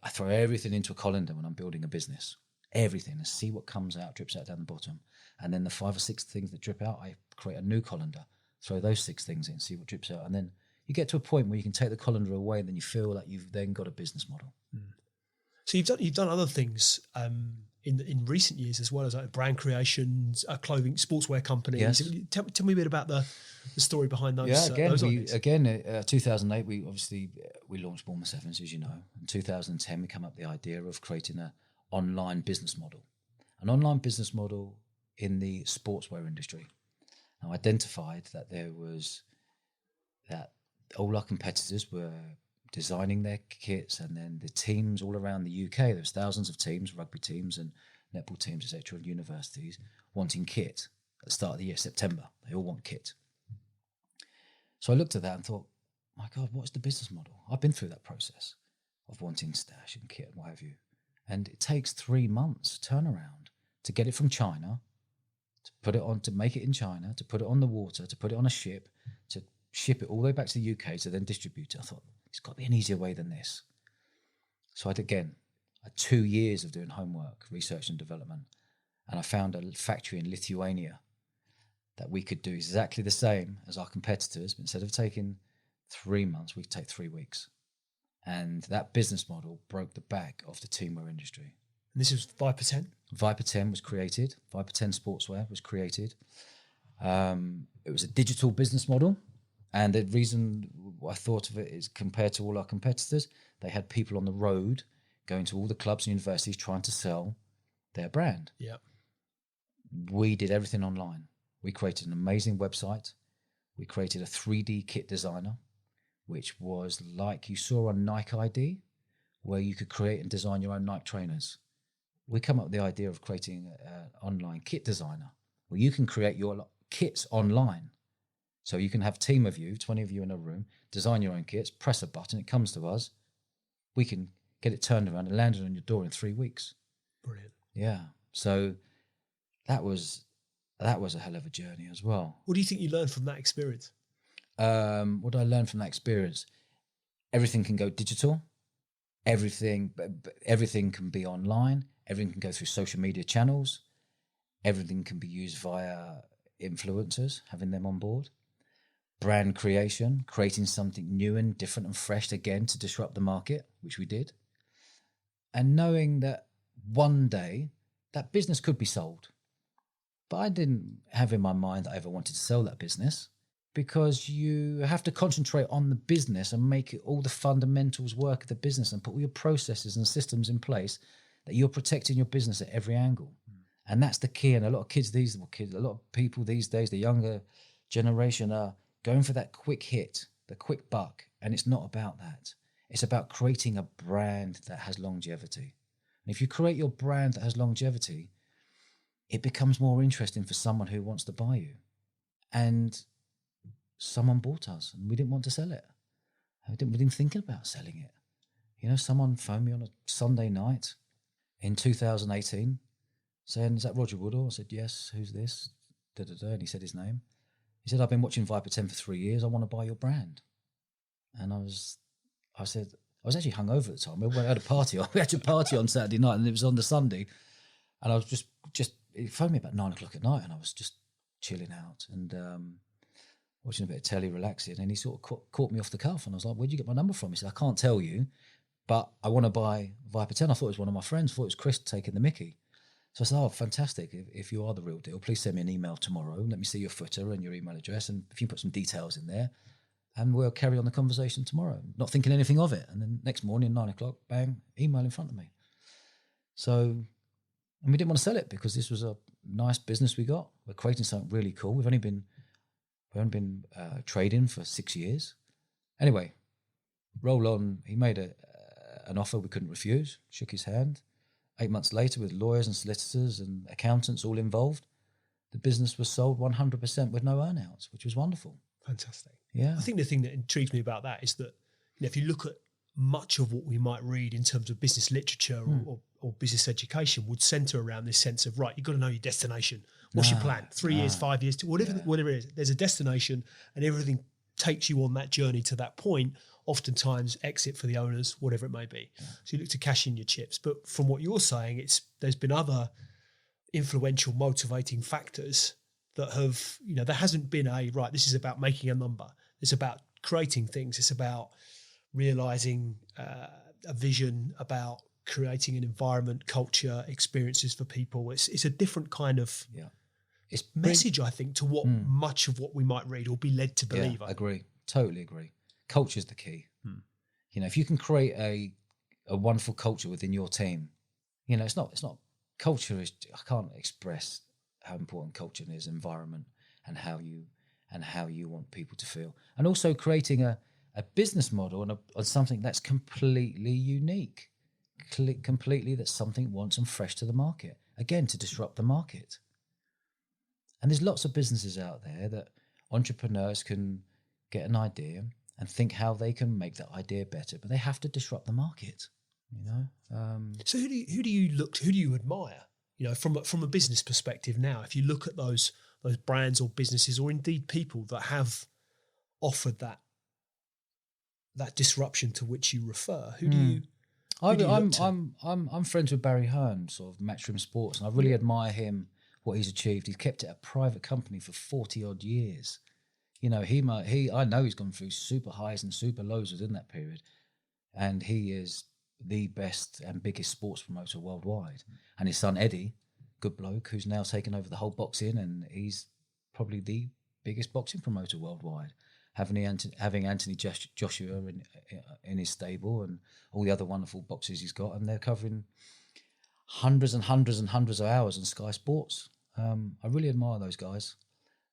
I throw everything into a colander when I'm building a business. Everything, and see what comes out, drips out down the bottom. And then the 5 or 6 things that drip out, I create a new colander, throw those 6 things in, see what drips out. And then you get to a point where you can take the colander away, and then you feel like you've then got a business model. So you've done other things in recent years as well, as like brand creations, clothing, sportswear companies. Yes. Tell me a bit about the story behind those. Yeah, again, 2008 we launched Bournemouth Sevens, as you know. In 2010 we came up with the idea of creating an online business model in the sportswear industry. Now, I identified that all our competitors were designing their kits, and then the teams all around the UK, there's thousands of teams, rugby teams and netball teams, etc., and universities wanting kit at the start of the year, September. They all want kit. So I looked at that and thought, my God, what's the business model? I've been through that process of wanting stash and kit and what have you. And it takes 3 months turnaround to get it from China, to put it on, to make it in China, to put it on the water, to put it on a ship, to ship it all the way back to the UK to then distribute it. I thought, it's got to be an easier way than this. So I had 2 years of doing homework, research and development. And I found a factory in Lithuania that we could do exactly the same as our competitors, but instead of taking 3 months, we could take 3 weeks. And that business model broke the back of the teamwear industry. And this was Viper 10? Viper 10 was created. Viper 10 Sportswear was created. It was a digital business model. And the reason I thought of it is, compared to all our competitors, they had people on the road going to all the clubs and universities trying to sell their brand. Yeah. We did everything online. We created an amazing website. We created a 3D kit designer, which was like you saw on Nike ID, where you could create and design your own Nike trainers. We come up with the idea of creating an online kit designer, where you can create your kits online. So you can have a team of you, 20 of you in a room, design your own kits, press a button, it comes to us. We can get it turned around and landed on your door in 3 weeks. Brilliant. Yeah. So that was a hell of a journey as well. What do you think you learned from that experience? What did I learn from that experience? Everything can go digital. Everything can be online. Everything can go through social media channels. Everything can be used via influencers, having them on board. Brand creation, creating something new and different and fresh again to disrupt the market, which we did. And knowing that one day that business could be sold. But I didn't have in my mind that I ever wanted to sell that business, because you have to concentrate on the business and make it all the fundamentals work of the business and put all your processes and systems in place that you're protecting your business at every angle. And that's the key. And a lot of a lot of people these days, the younger generation, are going for that quick hit, the quick buck. And it's not about that. It's about creating a brand that has longevity. And if you create your brand that has longevity, it becomes more interesting for someone who wants to buy you. And someone bought us and we didn't want to sell it. We didn't think about selling it. You know, someone phoned me on a Sunday night in 2018 saying, "Is that Roger Woodall?" I said, "Yes." "Who's this?" And he said his name. He said, "I've been watching Viper 10 for 3 years. I want to buy your brand." And I said, I was actually hungover at the time. We had a party. We had a party on Saturday night, and it was on the Sunday. And I was just he phoned me about 9 o'clock at night, and I was just chilling out and watching a bit of telly, relaxing. And he sort of caught me off the cuff, and I was like, "Where'd you get my number from?" He said, "I can't tell you, but I want to buy Viper 10. I thought it was one of my friends. I thought it was Chris taking the mickey." So I said, "Oh, fantastic. If you are the real deal, please send me an email tomorrow. Let me see your footer and your email address. And if you put some details in there, and we'll carry on the conversation tomorrow." Not thinking anything of it. And then next morning, 9 o'clock, bang, email in front of me. So, and we didn't want to sell it because this was a nice business we got. We're creating something really cool. We've only been trading for 6 years. Anyway, roll on. He made an offer we couldn't refuse, shook his hand. 8 months later, with lawyers and solicitors and accountants all involved, the business was sold 100% with no earnouts, which was wonderful. Fantastic. Yeah. I think the thing that intrigues me about that is that, you know, if you look at much of what we might read in terms of business literature or business education would centre around this sense of, right, you've got to know your destination. What's your plan? 3 years, 5 years, whatever it is. There's a destination and everything takes you on that journey to that point, oftentimes exit for the owners, whatever it may be. Yeah. So you look to cash in your chips. But from what you're saying, there's been other influential motivating factors that have, you know, there hasn't been right, this is about making a number. It's about creating things. It's about realising a vision, about creating an environment, culture, experiences for people. It's a different kind of it's message, I think, to what much of what we might read or be led to believe. Yeah, I agree. Totally agree. Culture is the key. You know, if you can create a wonderful culture within your team, you know, it's not culture is, I can't express how important culture is, environment, and how you want people to feel. And also creating a business model and something that's completely unique, completely that's something once and fresh to the market. Again, to disrupt the market. And there's lots of businesses out there that entrepreneurs can get an idea and think how they can make that idea better, but they have to disrupt the market. You know. So who do you admire? You know, from a business perspective now, if you look at those brands or businesses or indeed people that have offered that disruption to which you refer, who do you? Who do you look to? I'm friends with Barry Hearn, sort of Matchroom Sports, and I really admire him, what he's achieved. He's kept it a private company for 40 odd years. You know, I know he's gone through super highs and super lows within that period, and he is the best and biggest sports promoter worldwide. And his son Eddie, good bloke, who's now taken over the whole boxing, and he's probably the biggest boxing promoter worldwide. Having Anthony Joshua in his stable, and all the other wonderful boxers he's got, and they're covering hundreds and hundreds and hundreds of hours on Sky Sports. I really admire those guys.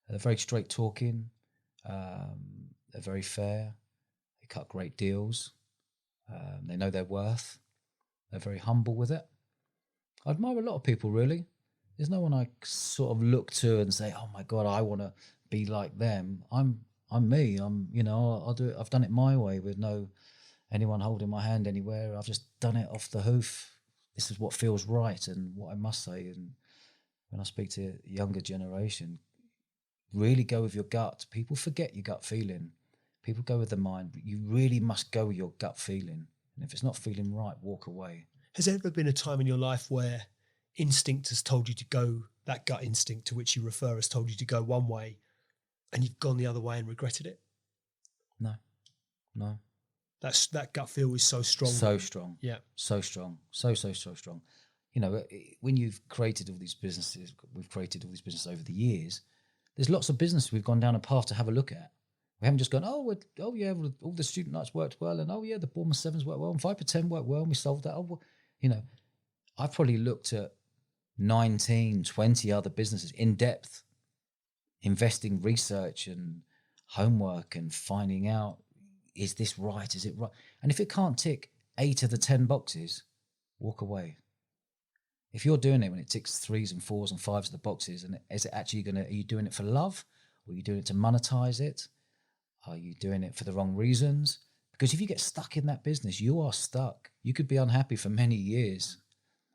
They're very straight talking. They're very fair. They cut great deals. They know their worth. They're very humble with it. I admire a lot of people, really. There's no one I sort of look to and say, "Oh my God, I want to be like them." I'm me. I'll do it. I've done it my way with no anyone holding my hand anywhere. I've just done it off the hoof. This is what feels right and what I must say. And when I speak to the younger generation, really go with your gut. People forget your gut feeling. People go with the mind, but you really must go with your gut feeling. And if it's not feeling right, walk away. Has there ever been a time in your life where instinct has told you to go, that gut instinct to which you refer has told you to go one way, and you've gone the other way and regretted it? No. That gut feel is so strong. So strong. Yeah. So strong. So strong. You know, when you've created all these businesses, we've created all these businesses over the years, there's lots of business we've gone down a path to have a look at. We haven't just gone, all the student nights worked well, and the Bournemouth Sevens worked well, and 5 for 10 worked well, and we solved that. I've probably looked at 19, 20 other businesses in depth, investing research and homework and finding out, is this right? Is it right? And if it can't tick 8 of the 10 boxes, walk away. If you're doing it when it ticks 3s and 4s and 5s of the boxes, and is it actually are you doing it for love? Or are you doing it to monetize it? Are you doing it for the wrong reasons? Because if you get stuck in that business, you are stuck. You could be unhappy for many years.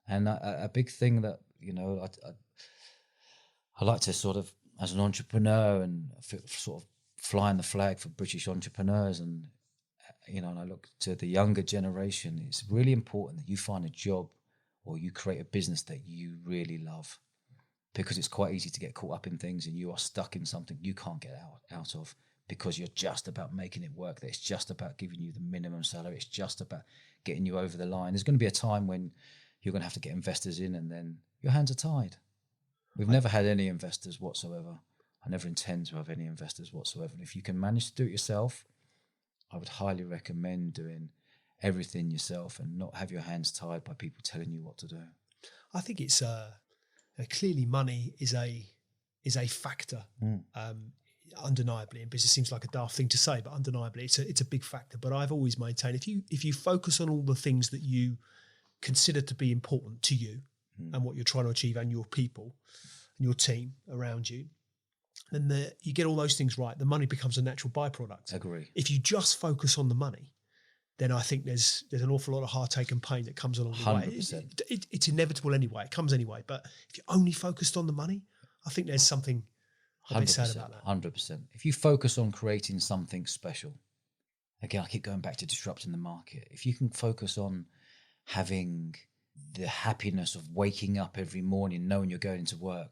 And a big thing that, I like to sort of, as an entrepreneur, and sort of flying the flag for British entrepreneurs, and, and I look to the younger generation, it's really important that you find a job or you create a business that you really love, because it's quite easy to get caught up in things and you are stuck in something you can't get out of, because you're just about making it work, that it's just about giving you the minimum salary, it's just about getting you over the line. There's going to be a time when you're going to have to get investors in, and then your hands are tied. We've never had any investors whatsoever. I never intend to have any investors whatsoever. And if you can manage to do it yourself, I would highly recommend doing everything yourself and not have your hands tied by people telling you what to do. I think it's clearly money is a factor. Undeniably, and business seems like a daft thing to say, but undeniably it's a big factor. But I've always maintained, if you focus on all the things that you consider to be important to you and what you're trying to achieve, and your people and your team around you, then you get all those things right, the money becomes a natural byproduct. Agree. If you just focus on the money, then I think there's an awful lot of heartache and pain that comes along the 100%. way. It's inevitable anyway. It comes anyway. But if you're only focused on the money, I think there's something 100%, about that. 100%. If you focus on creating something special, again, I keep going back to disrupting the market. If you can focus on having the happiness of waking up every morning knowing you're going to work,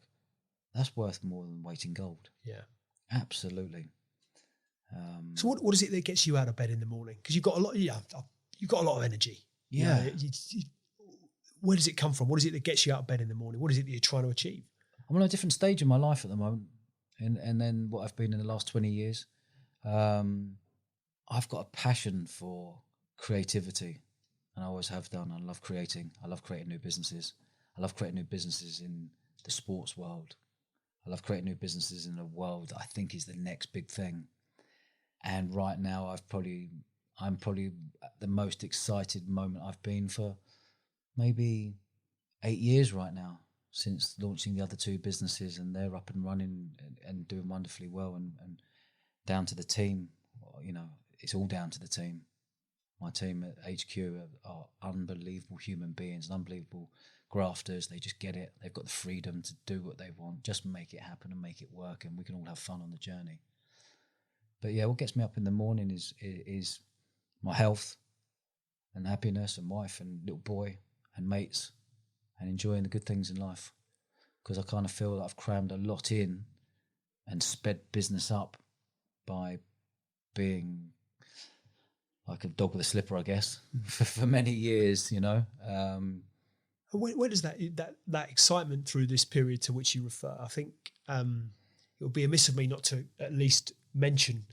that's worth more than weight in gold. Yeah, absolutely. So what is it that gets you out of bed in the morning? Because you've got a lot. You've got a lot of energy. Yeah. Where does it come from? What is it that gets you out of bed in the morning? What is it that you're trying to achieve? I'm on a different stage in my life at the moment, and then what I've been in the last 20 years. I've got a passion for creativity, and I always have done. I love creating. I love creating new businesses. I love creating new businesses in the sports world. I love creating new businesses in a world that I think is the next big thing. And right now, I'm probably at the most excited moment I've been for maybe 8 years right now, since launching the other 2 businesses, and they're up and running and doing wonderfully well, and down to the team. It's all down to the team. My team at HQ are unbelievable human beings, unbelievable grafters. They just get it. They've got the freedom to do what they want, just make it happen and make it work, and we can all have fun on the journey. But yeah, what gets me up in the morning is my health. and happiness and wife and little boy and mates and enjoying the good things in life. Because I kind of feel that I've crammed a lot in and sped business up by being like a dog with a slipper, I guess, for many years, you know. Where does that excitement through this period to which you refer? I think it would be amiss of me not to at least mention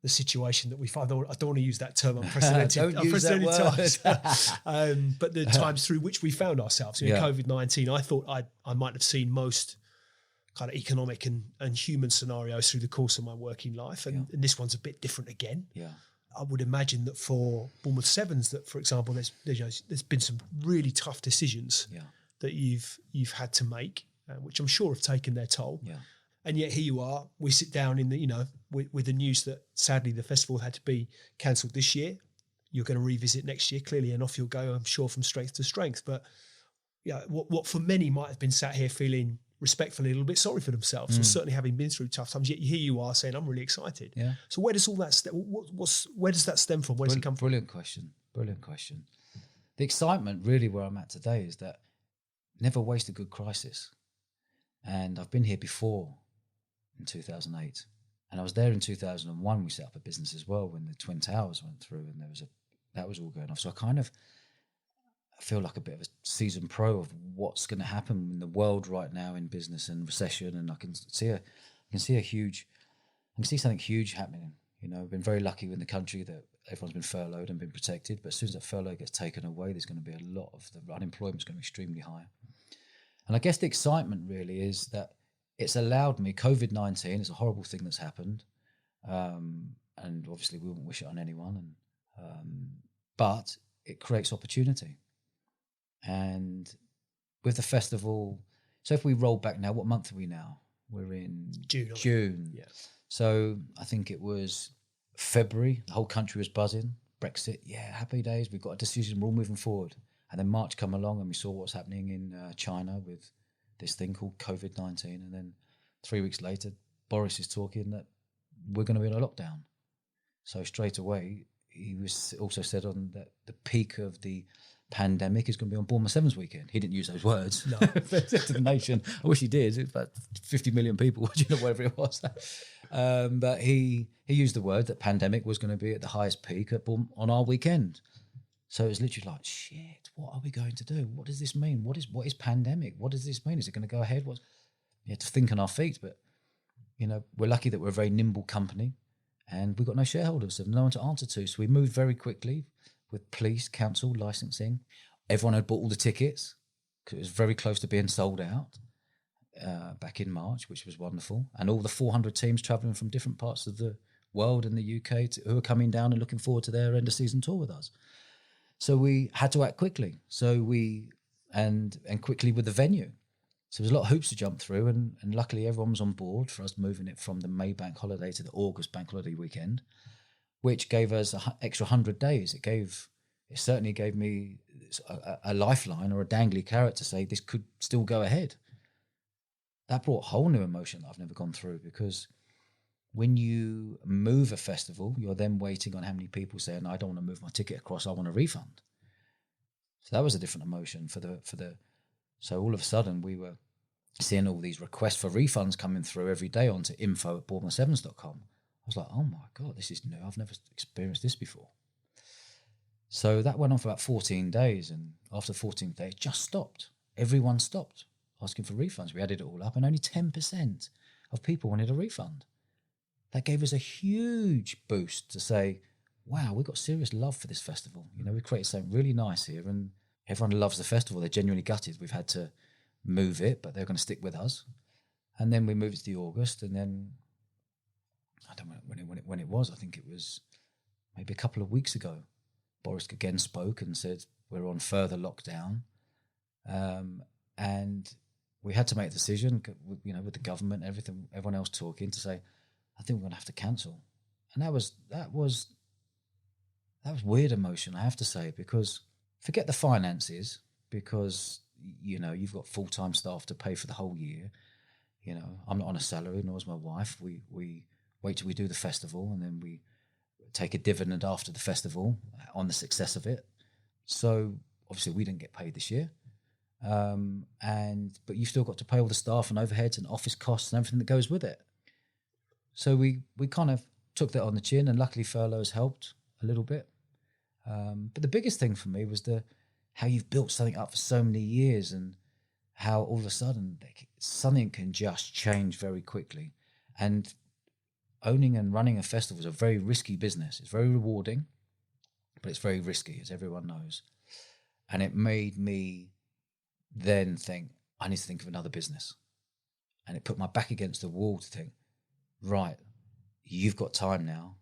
the situation that we find. I don't want to use that term, unprecedented times, but the times through which we found ourselves. COVID-19, I thought I might have seen most kind of economic and human scenarios through the course of my working life, and this one's a bit different again. Yeah. I would imagine that for Bournemouth Sevens, that for example, there's been some really tough decisions that you've had to make, which I'm sure have taken their toll. Yeah. And yet here you are. We sit down in the with the news that sadly the festival had to be cancelled this year. You're going to revisit next year, clearly, and off you'll go. I'm sure from strength to strength. But what for many might have been sat here feeling respectfully a little bit sorry for themselves, or certainly having been through tough times. Yet here you are saying, "I'm really excited." Yeah. So where does all that where does that stem from? Where does it come from? Brilliant question. The excitement, really, where I'm at today, is that never waste a good crisis. And I've been here before in 2008, and I was there in 2001. We set up a business as well when the Twin Towers went through, and that was all going off. So I feel like a bit of a seasoned pro of what's going to happen in the world right now in business and recession, and I can see something huge happening. You know, I've been very lucky in the country that everyone's been furloughed and been protected, but as soon as that furlough gets taken away, there's going to be a lot of the unemployment's going to be extremely high. And I guess the excitement really is that it's allowed me, COVID-19 is a horrible thing that's happened, and obviously we wouldn't wish it on anyone, but it creates opportunity. And with the festival, so if we roll back now, what month are we now? We're in June. Yeah. So I think it was February, the whole country was buzzing. Brexit, happy days. We've got a decision, we're all moving forward. And then March come along and we saw what's happening in China with this thing called COVID-19. And then 3 weeks later, Boris is talking that we're going to be in a lockdown. So straight away, he was also said on that the peak of the pandemic is going to be on Bournemouth Sevens weekend. He didn't use those words. No. To the nation. I wish he did. It's about 50 million people watching, or whatever it was. But he used the word that pandemic was going to be at the highest peak on our weekend. So it was literally like, shit, what are we going to do? What does this mean? What is pandemic? What does this mean? Is it going to go ahead? You had to think on our feet. But, we're lucky that we're a very nimble company and we've got no shareholders, so no one to answer to. So we moved very quickly with police, council, licensing. Everyone had bought all the tickets because it was very close to being sold out back in March, which was wonderful. And all the 400 teams travelling from different parts of the world and the UK who are coming down and looking forward to their end of season tour with us. So we had to act quickly. And quickly with the venue. So there's a lot of hoops to jump through, and luckily everyone was on board for us moving it from the May bank holiday to the August bank holiday weekend, which gave us an extra 100 days. It certainly gave me a lifeline or a dangly carrot to say this could still go ahead. That brought a whole new emotion that I've never gone through, because when you move a festival, you're then waiting on how many people saying, I don't want to move my ticket across, I want a refund. So that was a different emotion so all of a sudden we were seeing all these requests for refunds coming through every day onto info@bournemouthsevens.com. I was like, oh my God, this is new. I've never experienced this before. So that went on for about 14 days. And after 14 days, it just stopped. Everyone stopped asking for refunds. We added it all up and only 10% of people wanted a refund. That gave us a huge boost to say, wow, we've got serious love for this festival. We've created something really nice here and everyone loves the festival. They're genuinely gutted. We've had to move it, but they're going to stick with us. And then we moved it to August, and then I don't know when it was. I think it was maybe a couple of weeks ago. Boris again spoke and said we're on further lockdown, and we had to make a decision. With the government, everyone else talking, to say, I think we're going to have to cancel. And that was weird emotion, I have to say, because forget the finances, because you've got full-time staff to pay for the whole year. I'm not on a salary, nor is my wife. We wait till we do the festival, and then we take a dividend after the festival on the success of it. So obviously we didn't get paid this year. But you've still got to pay all the staff and overheads and office costs and everything that goes with it. So we kind of took that on the chin, and luckily furloughs helped a little bit. But the biggest thing for me was how you've built something up for so many years, and how all of a sudden something can just change very quickly. And owning and running a festival is a very risky business. It's very rewarding, but it's very risky, as everyone knows. And it made me then think, I need to think of another business. And it put my back against the wall to think, right, you've got time now.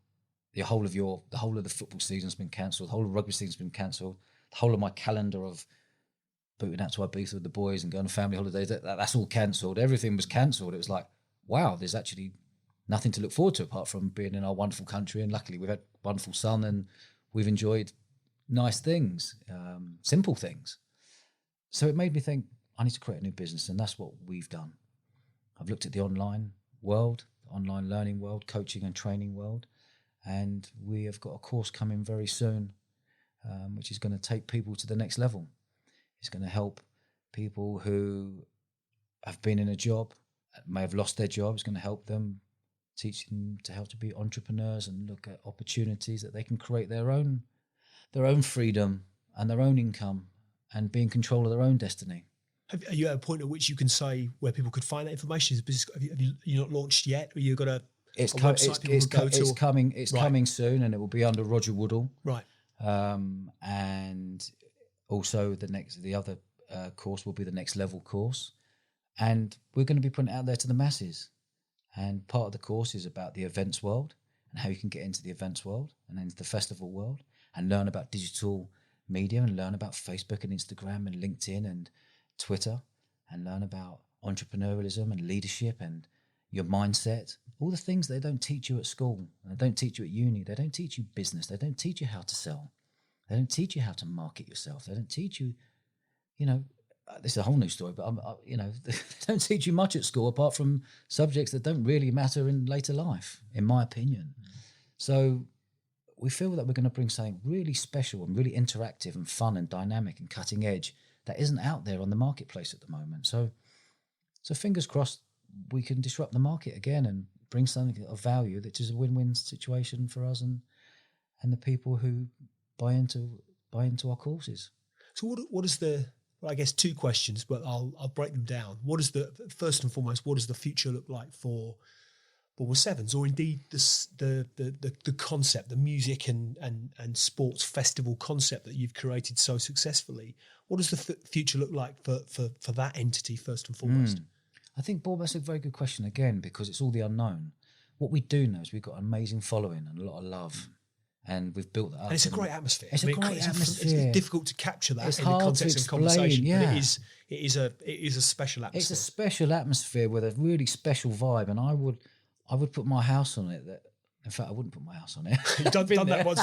The whole of the football season's been cancelled. The whole of rugby season's been cancelled. The whole of my calendar of booting out to Ibiza with the boys and going on family holidays, that's all cancelled. Everything was cancelled. It was like, wow, there's actually nothing to look forward to apart from being in our wonderful country. And luckily we've had wonderful sun and we've enjoyed nice things, simple things. So it made me think, I need to create a new business, and that's what we've done. I've looked at the online world, online learning world, coaching and training world, and we have got a course coming very soon, which is going to take people to the next level. It's going to help people who have been in a job, may have lost their job. It's going to help them, teach them to how to be entrepreneurs and look at opportunities that they can create their own freedom and their own income and be in control of their own destiny. Are you at a point at which you can say where people could find that information? Is business, have you not launched yet? Or you got a website people can go to? It's coming soon, and it will be under Roger Woodall. Right. And also the other course will be the Next Level course, and we're going to be putting it out there to the masses. And part of the course is about the events world and how you can get into the events world and into the festival world and learn about digital media and learn about Facebook and Instagram and LinkedIn and Twitter and learn about entrepreneurialism and leadership and your mindset, all the things they don't teach you at school and they don't teach you at uni. They don't teach you business. They don't teach you how to sell. They don't teach you how to market yourself. They don't teach you, this is a whole new story, but they don't teach you much at school apart from subjects that don't really matter in later life, in my opinion. So we feel that we're going to bring something really special and really interactive and fun and dynamic and cutting edge that isn't out there on the marketplace at the moment. So fingers crossed we can disrupt the market again and bring something of value that is a win-win situation for us and the people who buy into our courses. So what is the, well, I guess two questions, but I'll break them down. First and foremost, what does the future look like for Bournemouth Sevens, or indeed the concept, the music and sports festival concept that you've created so successfully? What does the future look like for that entity first and foremost? I think Bournemouth's a very good question again, because it's all the unknown. What we do know is we've got an amazing following and a lot of love. And we've built that up. And it's a great atmosphere. It's a great atmosphere. It's difficult to capture that it's in the context of conversation. Yeah. But it is a special atmosphere. It's a special atmosphere with a really special vibe. And I would put my house on it. In fact, I wouldn't put my house on it. You've done that once.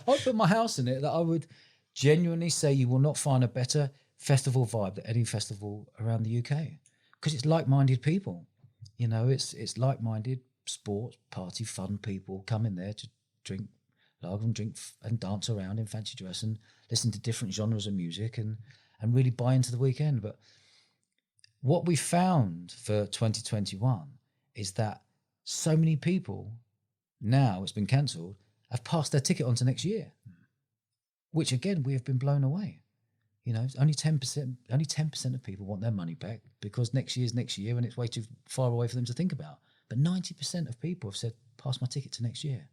I'd put my house in it that I would genuinely say you will not find a better festival vibe than any festival around the UK. Because it's like-minded people. It's like-minded sports, party, fun people come in there to drink and dance around in fancy dress and listen to different genres of music and really buy into the weekend. But what we found for 2021 is that so many people, now it's been cancelled, have passed their ticket on to next year, which again, we have been blown away. Only 10% of people want their money back because next year's next year and it's way too far away for them to think about. But 90% of people have said, pass my ticket to next year.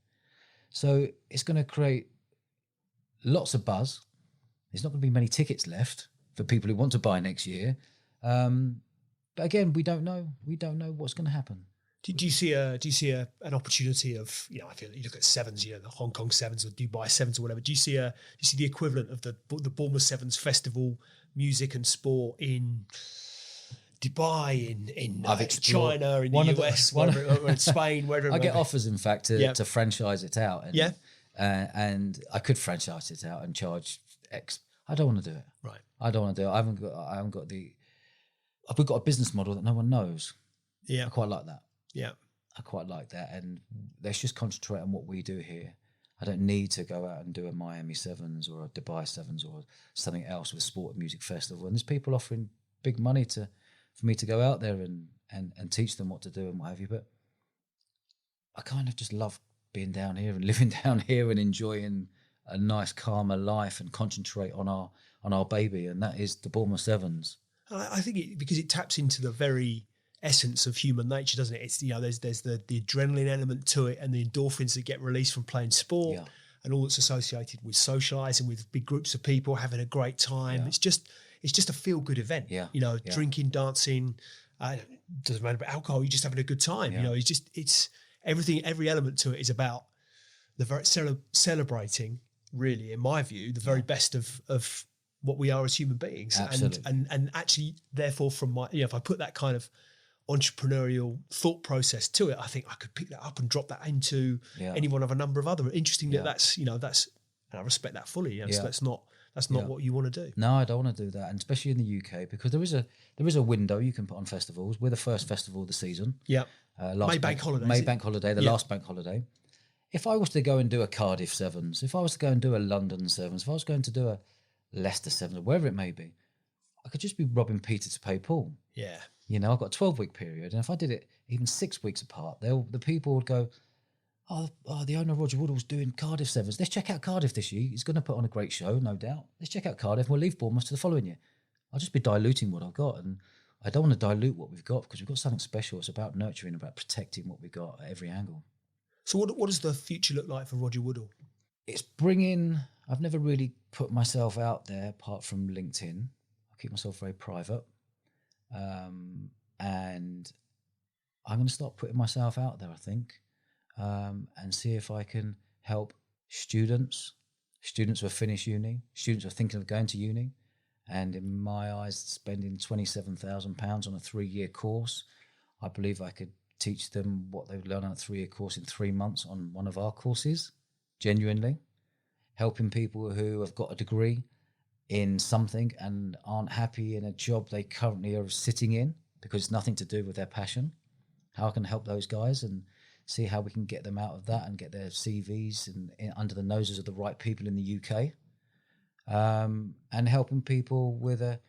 So it's going to create lots of buzz. There's not going to be many tickets left for people who want to buy next year. But again, we don't know. We don't know what's going to happen. Do you see an opportunity of, I feel like you look at Sevens, the Hong Kong Sevens or Dubai Sevens or whatever. Do you see the equivalent of the Bournemouth Sevens festival, music and sport in Dubai, in China, in the US, or in Spain, wherever? I get offers, in fact, to franchise it out. And, and I could franchise it out and charge X. I don't want to do it. Right. I don't want to do it. I haven't got we've got a business model that no one knows. Yeah. I quite like that. Yeah. I quite like that. And let's just concentrate on what we do here. I don't need to go out and do a Miami Sevens or a Dubai Sevens or something else with a sport and music festival. And there's people offering big money for me to go out there and teach them what to do and what have you. But I kind of just love being down here and living down here and enjoying a nice, calmer life and concentrate on our baby, and that is the Bournemouth Sevens. I think because it taps into the very essence of human nature, doesn't it? It's, there's the adrenaline element to it and the endorphins that get released from playing sport and all that's associated with socialising with big groups of people, having a great time. It's just a feel-good event. Drinking, dancing, doesn't matter about alcohol, you're just having a good time. It's everything, every element to it is about the very celebrating, really, in my view, the very best of what we are as human beings. Absolutely. And actually, therefore, from my, if I put that kind of entrepreneurial thought process to it, I think I could pick that up and drop that into any one of a number of other. Interesting that's, and I respect that fully. So that's not what you want to do. No, I don't want to do that, and especially in the UK, because there is a window you can put on festivals. We're the first festival of the season. Yeah. May Bank Holiday, the last bank holiday. If I was to go and do a Cardiff Sevens, if I was to go and do a London Sevens, if I was going to do a Leicester Sevens, or wherever it may be, I could just be robbing Peter to pay Paul. Yeah. I've got a 12-week period, and if I did it even 6 weeks apart, the people would go, oh, the owner Roger Woodall's doing Cardiff Sevens. Let's check out Cardiff this year. He's going to put on a great show, no doubt. Let's check out Cardiff, and we'll leave Bournemouth to the following year. I'll just be diluting what I've got, and I don't want to dilute what we've got, because we've got something special. It's about nurturing, about protecting what we've got at every angle. So what does the future look like for Roger Woodall? It's I've never really put myself out there apart from LinkedIn. I keep myself very private. And I'm going to start putting myself out there, I think, and see if I can help students who have finished uni, students who are thinking of going to uni, and in my eyes, spending £27,000 on a 3-year course. I believe I could teach them what they've learned on a 3-year course in 3 months on one of our courses, genuinely. Helping people who have got a degree in something and aren't happy in a job they currently are sitting in because it's nothing to do with their passion. How I can help those guys and see how we can get them out of that and get their CVs under the noses of the right people in the UK. And helping people with a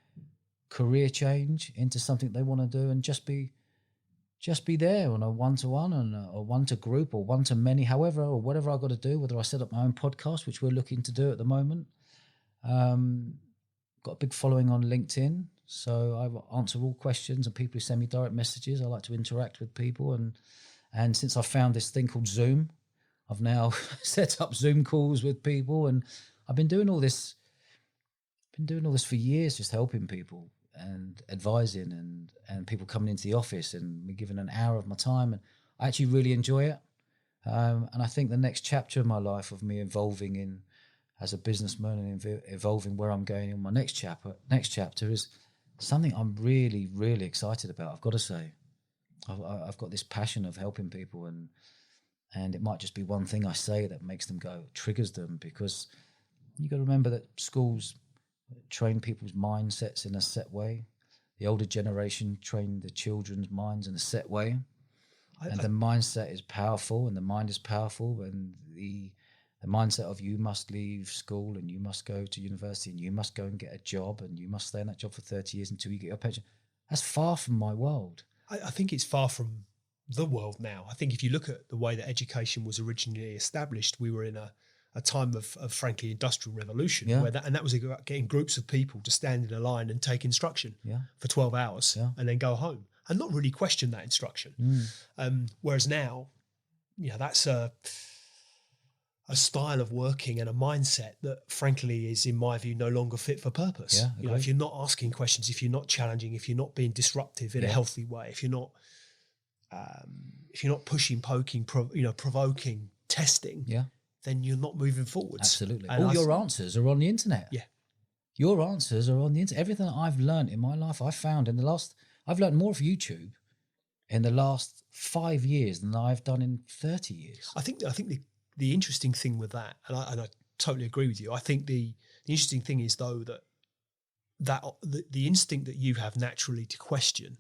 career change into something they want to do, and just be there on a one-to-one and a one-to-group or one-to-many, however, or whatever I've got to do, whether I set up my own podcast, which we're looking to do at the moment. Got a big following on LinkedIn, so I answer all questions, and people who send me direct messages, I like to interact with people. And since I found this thing called Zoom, I've now set up Zoom calls with people, and I've been doing all this for years, just helping people and advising and people coming into the office and me giving an hour of my time, and I actually really enjoy it. And I think the next chapter of my life, of me evolving in as a businessman and evolving where I'm going in my next chapter is something I'm really, really excited about. I've got to say, I've got this passion of helping people, and it might just be one thing I say that makes them go, triggers them, because you got to remember that schools train people's mindsets in a set way. The older generation train the children's minds in a set way. And the mindset is powerful, and the mind is powerful, and the mindset of you must leave school and you must go to university and you must go and get a job and you must stay in that job for 30 years until you get your pension. That's far from my world. I think it's far from the world now. I think if you look at the way that education was originally established, we were in a time of frankly, industrial revolution, where that was about getting groups of people to stand in a line and take instruction for 12 hours and then go home and not really question that instruction. Whereas now, that's a style of working and a mindset that frankly is, in my view, no longer fit for purpose. If you're not asking questions, if you're not challenging, if you're not being disruptive in a healthy way, if you're not pushing, poking, provoking, testing, then you're not moving forwards. Absolutely. And all your answers are on the internet. Yeah. Your answers are on the internet. Everything that I've learned in my life, I've learned more of YouTube in the last 5 years than I've done in 30 years. I think the interesting thing with that, and I totally agree with you, I think the interesting thing is, though, that the instinct that you have naturally to question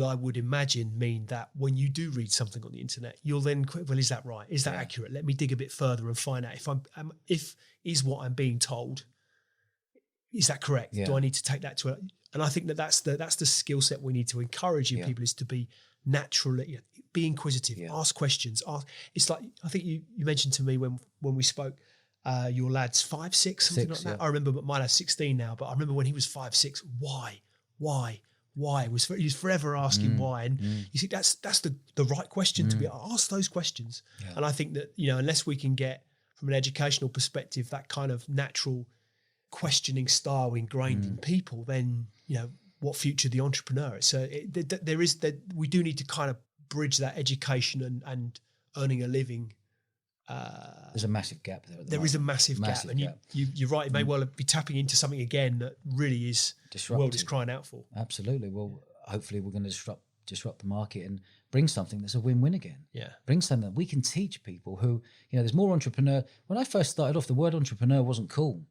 I would imagine mean that when you do read something on the internet, you'll then, well, is that right? Is that accurate? Let me dig a bit further and find out if is what I'm being told, is that correct? Yeah. Do I need to take that to and I think that's the skill set we need to encourage in people, is to be naturally, be inquisitive, ask questions. It's like, I think you mentioned to me when we spoke, your lad's 5, 6, something like that. I remember, but mine is 16 now, but I remember when he was 5, 6, why? He was forever asking why. And you see, that's the right question to be asked, those questions. Yeah. And I think that, unless we can get from an educational perspective, that kind of natural questioning style ingrained in people, then, what future the entrepreneur? So we do need to kind of bridge that education and earning a living. There's a massive gap there. There is a massive gap. And you're right. It may well be tapping into something again that really is the world is crying out for. Absolutely. Well, hopefully we're going to disrupt the market and bring something that's a win-win again. Yeah. Bring something that we can teach people who, there's more entrepreneur. When I first started off, the word entrepreneur wasn't cool.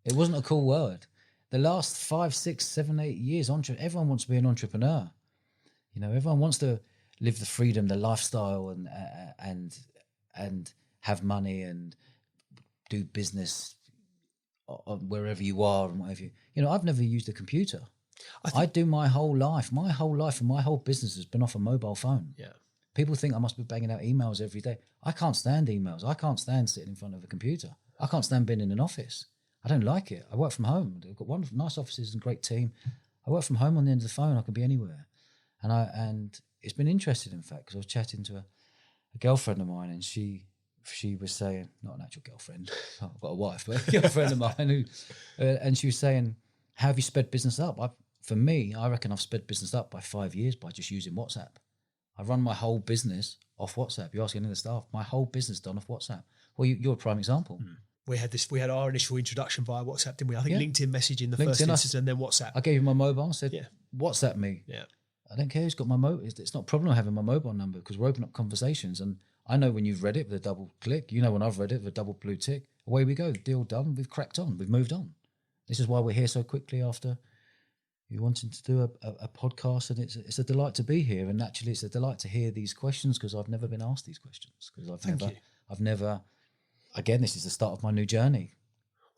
It wasn't a cool word. The last 5, 6, 7, 8 years, everyone wants to be an entrepreneur. Everyone wants to live the freedom, the lifestyle, and have money and do business wherever you are and whatever I've never used a computer. I do my whole life and my whole business has been off a mobile phone. Yeah. People think I must be banging out emails every day. I can't stand emails. I can't stand sitting in front of a computer. I can't stand being in an office. I don't like it. I work from home. I've got wonderful, nice offices and great team. I work from home on the end of the phone. I can be anywhere. And it's been interesting, in fact, because I was chatting to a girlfriend of mine, and she was saying, not an actual girlfriend, I've got a wife, but a girlfriend of mine, and she was saying, how have you sped business up? For me, I reckon I've sped business up by 5 years by just using WhatsApp. I run my whole business off WhatsApp. You ask any of the staff, my whole business done off WhatsApp. Well, you're a prime example. We had our initial introduction via WhatsApp, didn't we? I think LinkedIn message in the first instance, and then WhatsApp. I gave you my mobile and said, WhatsApp me. Yeah. I don't care who's got my mobile. It's not a problem having my mobile number, because we're opening up conversations, and I know when you've read it with a double click. When I've read it with a double blue tick. Away we go. Deal done. We've cracked on. We've moved on. This is why we're here so quickly after you wanting to do a podcast, and it's a delight to be here. And actually, it's a delight to hear these questions, because I've never been asked these questions. Because I've never. Again, this is the start of my new journey.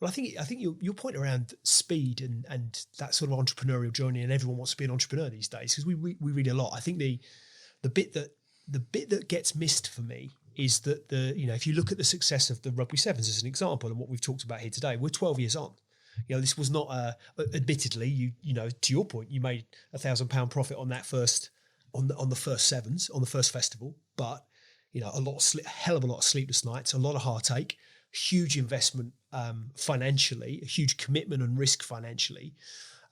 Well, I think your point around speed and that sort of entrepreneurial journey, and everyone wants to be an entrepreneur these days, because we read a lot. I think the bit that gets missed for me is that if you look at the success of the Rugby Sevens as an example, and what we've talked about here today, we're 12 years on. This was not admittedly, to your point, you made £1,000 profit on that on the first sevens, on the first festival, but a hell of a lot of sleepless nights, a lot of heartache, huge investment financially, a huge commitment and risk financially.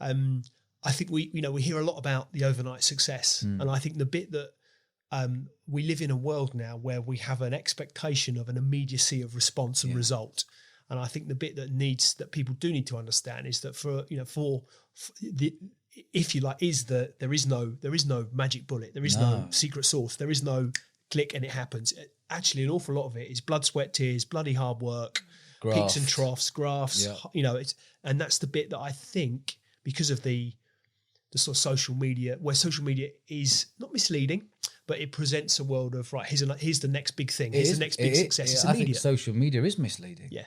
I think we hear a lot about the overnight success, and I think the bit that we live in a world now where we have an expectation of an immediacy of response and result. And I think the bit that people do need to understand is that there is no magic bullet, there is no secret sauce, there is no click and it happens. Actually, an awful lot of it is blood, sweat, tears, bloody hard work, peaks and troughs, graphs. And that's the bit that I think, because of the sort of social media, where social media is not misleading, but it presents a world of here's the next big thing, here's the next big success. It's immediate. I think social media is misleading. Yeah,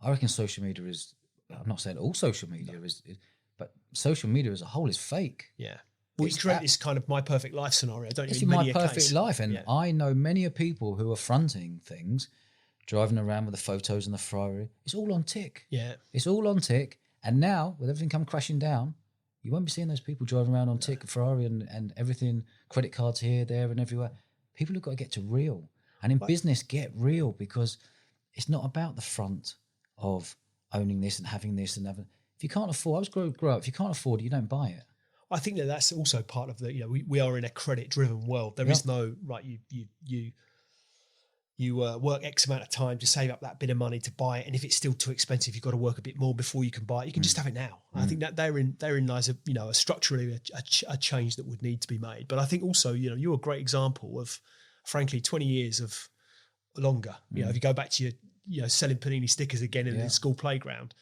I reckon social media is. I'm not saying all social media is, but social media as a whole is fake. Yeah. Well, you create this kind of my perfect life scenario, don't you? It's my perfect life. And I know many of people who are fronting things, driving around with the photos and the Ferrari. It's all on tick. Yeah. It's all on tick. And now, with everything come crashing down, you won't be seeing those people driving around on tick, Ferrari and everything, credit cards here, there and everywhere. People have got to get to real. And in business, get real, because it's not about the front of owning this and having this and having. If you can't afford, I was grow up, if you can't afford it, you don't buy it. I think that's also part of we are in a credit-driven world. There is no, you work X amount of time to save up that bit of money to buy it, and if it's still too expensive, you've got to work a bit more before you can buy it. You can just have it now. I think that therein lies a structurally a change that would need to be made. But I think also, you're a great example of, frankly, 20 years of longer. If you go back to your selling panini stickers again in the school playground,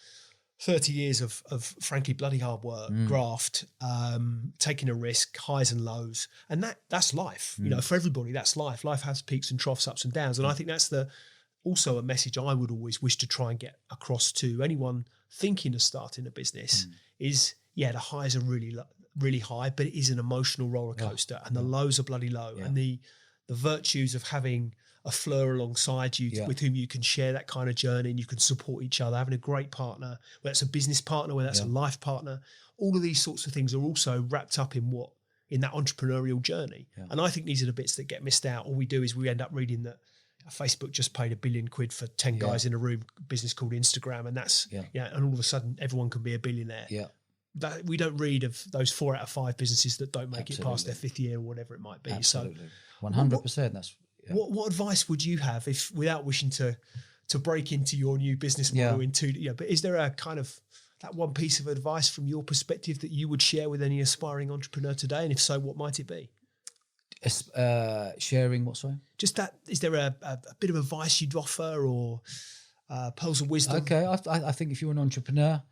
30 years of frankly bloody hard work, graft, taking a risk, highs and lows, and that's life. You know, for everybody, that's life. Life has peaks and troughs, ups and downs, and I think that's also a message I would always wish to try and get across to anyone thinking of starting a business. Is the highs are really high, but it is an emotional roller coaster, and the lows are bloody low, and the virtues of having a fleur alongside you with whom you can share that kind of journey and you can support each other, having a great partner, whether it's a business partner, whether that's a life partner, all of these sorts of things are also wrapped up in that entrepreneurial journey. And I think these are the bits that get missed out. All we do is we end up reading that Facebook just paid £1 billion for 10 guys in a room, business called Instagram. And that's, and all of a sudden everyone can be a billionaire. That we don't read of those 4 out of 5 businesses that don't make it past their 5th year or whatever it might be. Absolutely. So 100%. What advice would you have, if without wishing to break into your new business model but is there a kind of that one piece of advice from your perspective that you would share with any aspiring entrepreneur today? And if so, what might it be? Sharing what, sorry? Just that, is there a bit of advice you'd offer or pearls of wisdom? Okay, I think if you're an entrepreneur,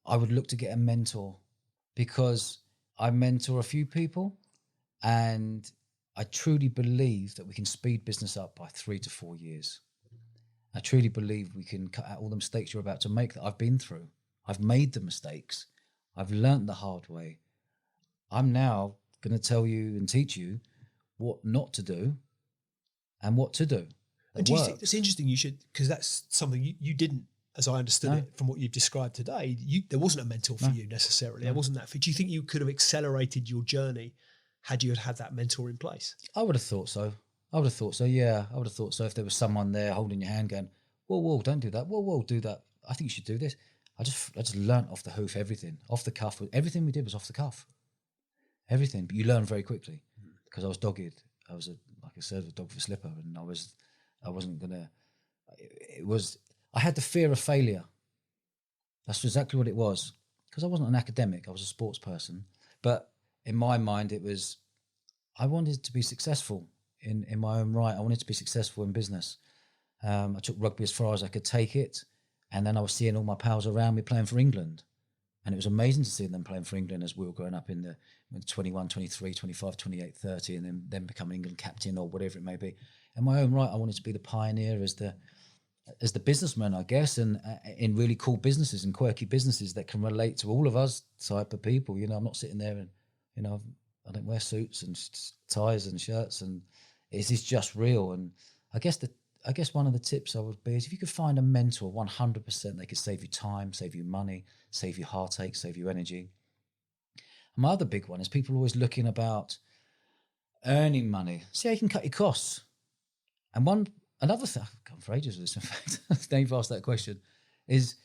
I would look to get a mentor, because I mentor a few people and I truly believe that we can speed business up by 3 to 4 years. I truly believe we can cut out all the mistakes you're about to make that I've been through. I've made the mistakes. I've learn't the hard way. I'm now going to tell you and teach you what not to do and what to do. And do you think it's interesting? You should, because that's something you didn't, as I understood it from what you've described today. There wasn't a mentor for you necessarily. There wasn't that. Do you think you could have accelerated your journey had you had that mentor in place? I would have thought so. Yeah, I would have thought so. If there was someone there holding your hand going, whoa, don't do that. Whoa, do that. I think you should do this. I just learnt off the hoof everything, off the cuff. Everything we did was off the cuff. Everything. But you learn very quickly, because I was dogged. I was, like I said, a dog for slipper, and I wasn't going to, I had the fear of failure. That's exactly what it was, because I wasn't an academic. I was a sports person. But in my mind, it was, I wanted to be successful in my own right. I wanted to be successful in business. I took rugby as far as I could take it. And then I was seeing all my pals around me playing for England. And it was amazing to see them playing for England as we were growing up in the 21, 23, 25, 28, 30, and then becoming England captain or whatever it may be. In my own right, I wanted to be the pioneer as the businessman, I guess, and in really cool businesses and quirky businesses that can relate to all of us type of people. You know, I'm not sitting there and, you know, I don't wear suits and ties and shirts, and it's just real. And I guess one of the tips I would be is, if you could find a mentor, 100%, they could save you time, save you money, save you heartache, save you energy. And my other big one is people always looking about earning money. See how you can cut your costs. And another thing, I've gone for ages with this, in fact, Dave asked that question, is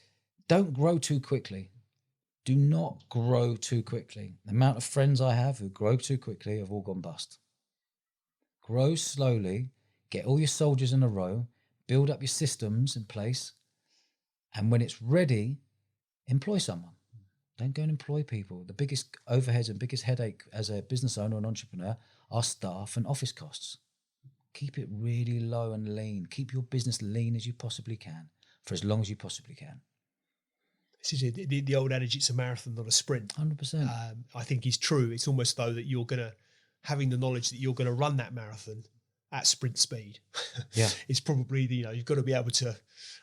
don't grow too quickly. Do not grow too quickly. The amount of friends I have who grow too quickly have all gone bust. Grow slowly, get all your soldiers in a row, build up your systems in place, and when it's ready, employ someone. Don't go and employ people. The biggest overheads and biggest headache as a business owner and entrepreneur are staff and office costs. Keep it really low and lean. Keep your business lean as you possibly can for as long as you possibly can. This is the old adage, it's a marathon, not a sprint. 100%. I think is true. It's almost though that you're having the knowledge that you're going to run that marathon at sprint speed. Yeah. It's probably, you've got to be able to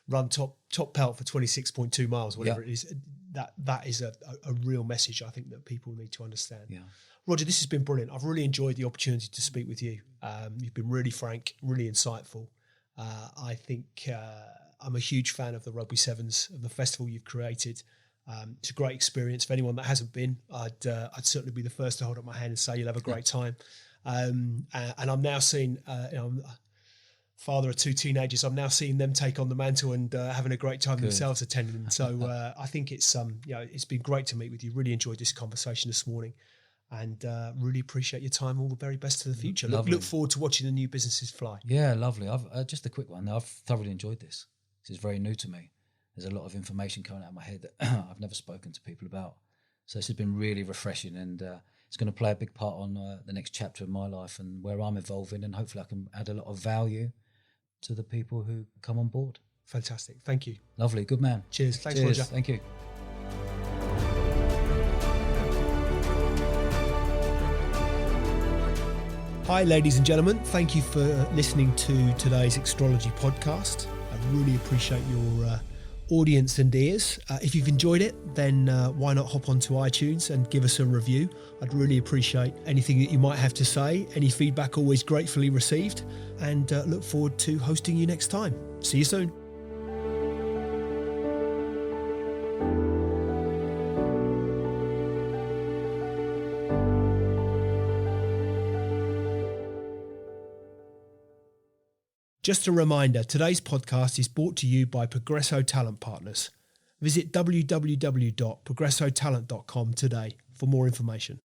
run top pelt for 26.2 miles, whatever it is. That is a real message I think that people need to understand. Yeah. Roger, this has been brilliant. I've really enjoyed the opportunity to speak with you. You've been really frank, really insightful. I think I'm a huge fan of the Rugby Sevens, of the festival you've created. It's a great experience. For anyone that hasn't been, I'd certainly be the first to hold up my hand and say you'll have a great time. And I'm now seeing, father of 2 teenagers, I'm now seeing them take on the mantle and having a great time themselves attending. So I think it's been great to meet with you. Really enjoyed this conversation this morning, and really appreciate your time. All the very best for the future. Look forward to watching the new businesses fly. Yeah, lovely. I've just a quick one. I've thoroughly enjoyed this. This is very new to me. There's a lot of information coming out of my head that I've never spoken to people about. So this has been really refreshing, and it's going to play a big part on the next chapter of my life and where I'm evolving, and hopefully I can add a lot of value to the people who come on board. Fantastic. Thank you. Lovely. Good man. Cheers. Thanks, Cheers. Roger. Thank you. Hi, ladies and gentlemen. Thank you for listening to today's Extrology podcast. I really appreciate your audience and ears. If you've enjoyed it, then why not hop onto iTunes and give us a review? I'd really appreciate anything that you might have to say. Any feedback always gratefully received, and look forward to hosting you next time. See you soon. Just a reminder, today's podcast is brought to you by Progresso Talent Partners. Visit www.progressotalent.com today for more information.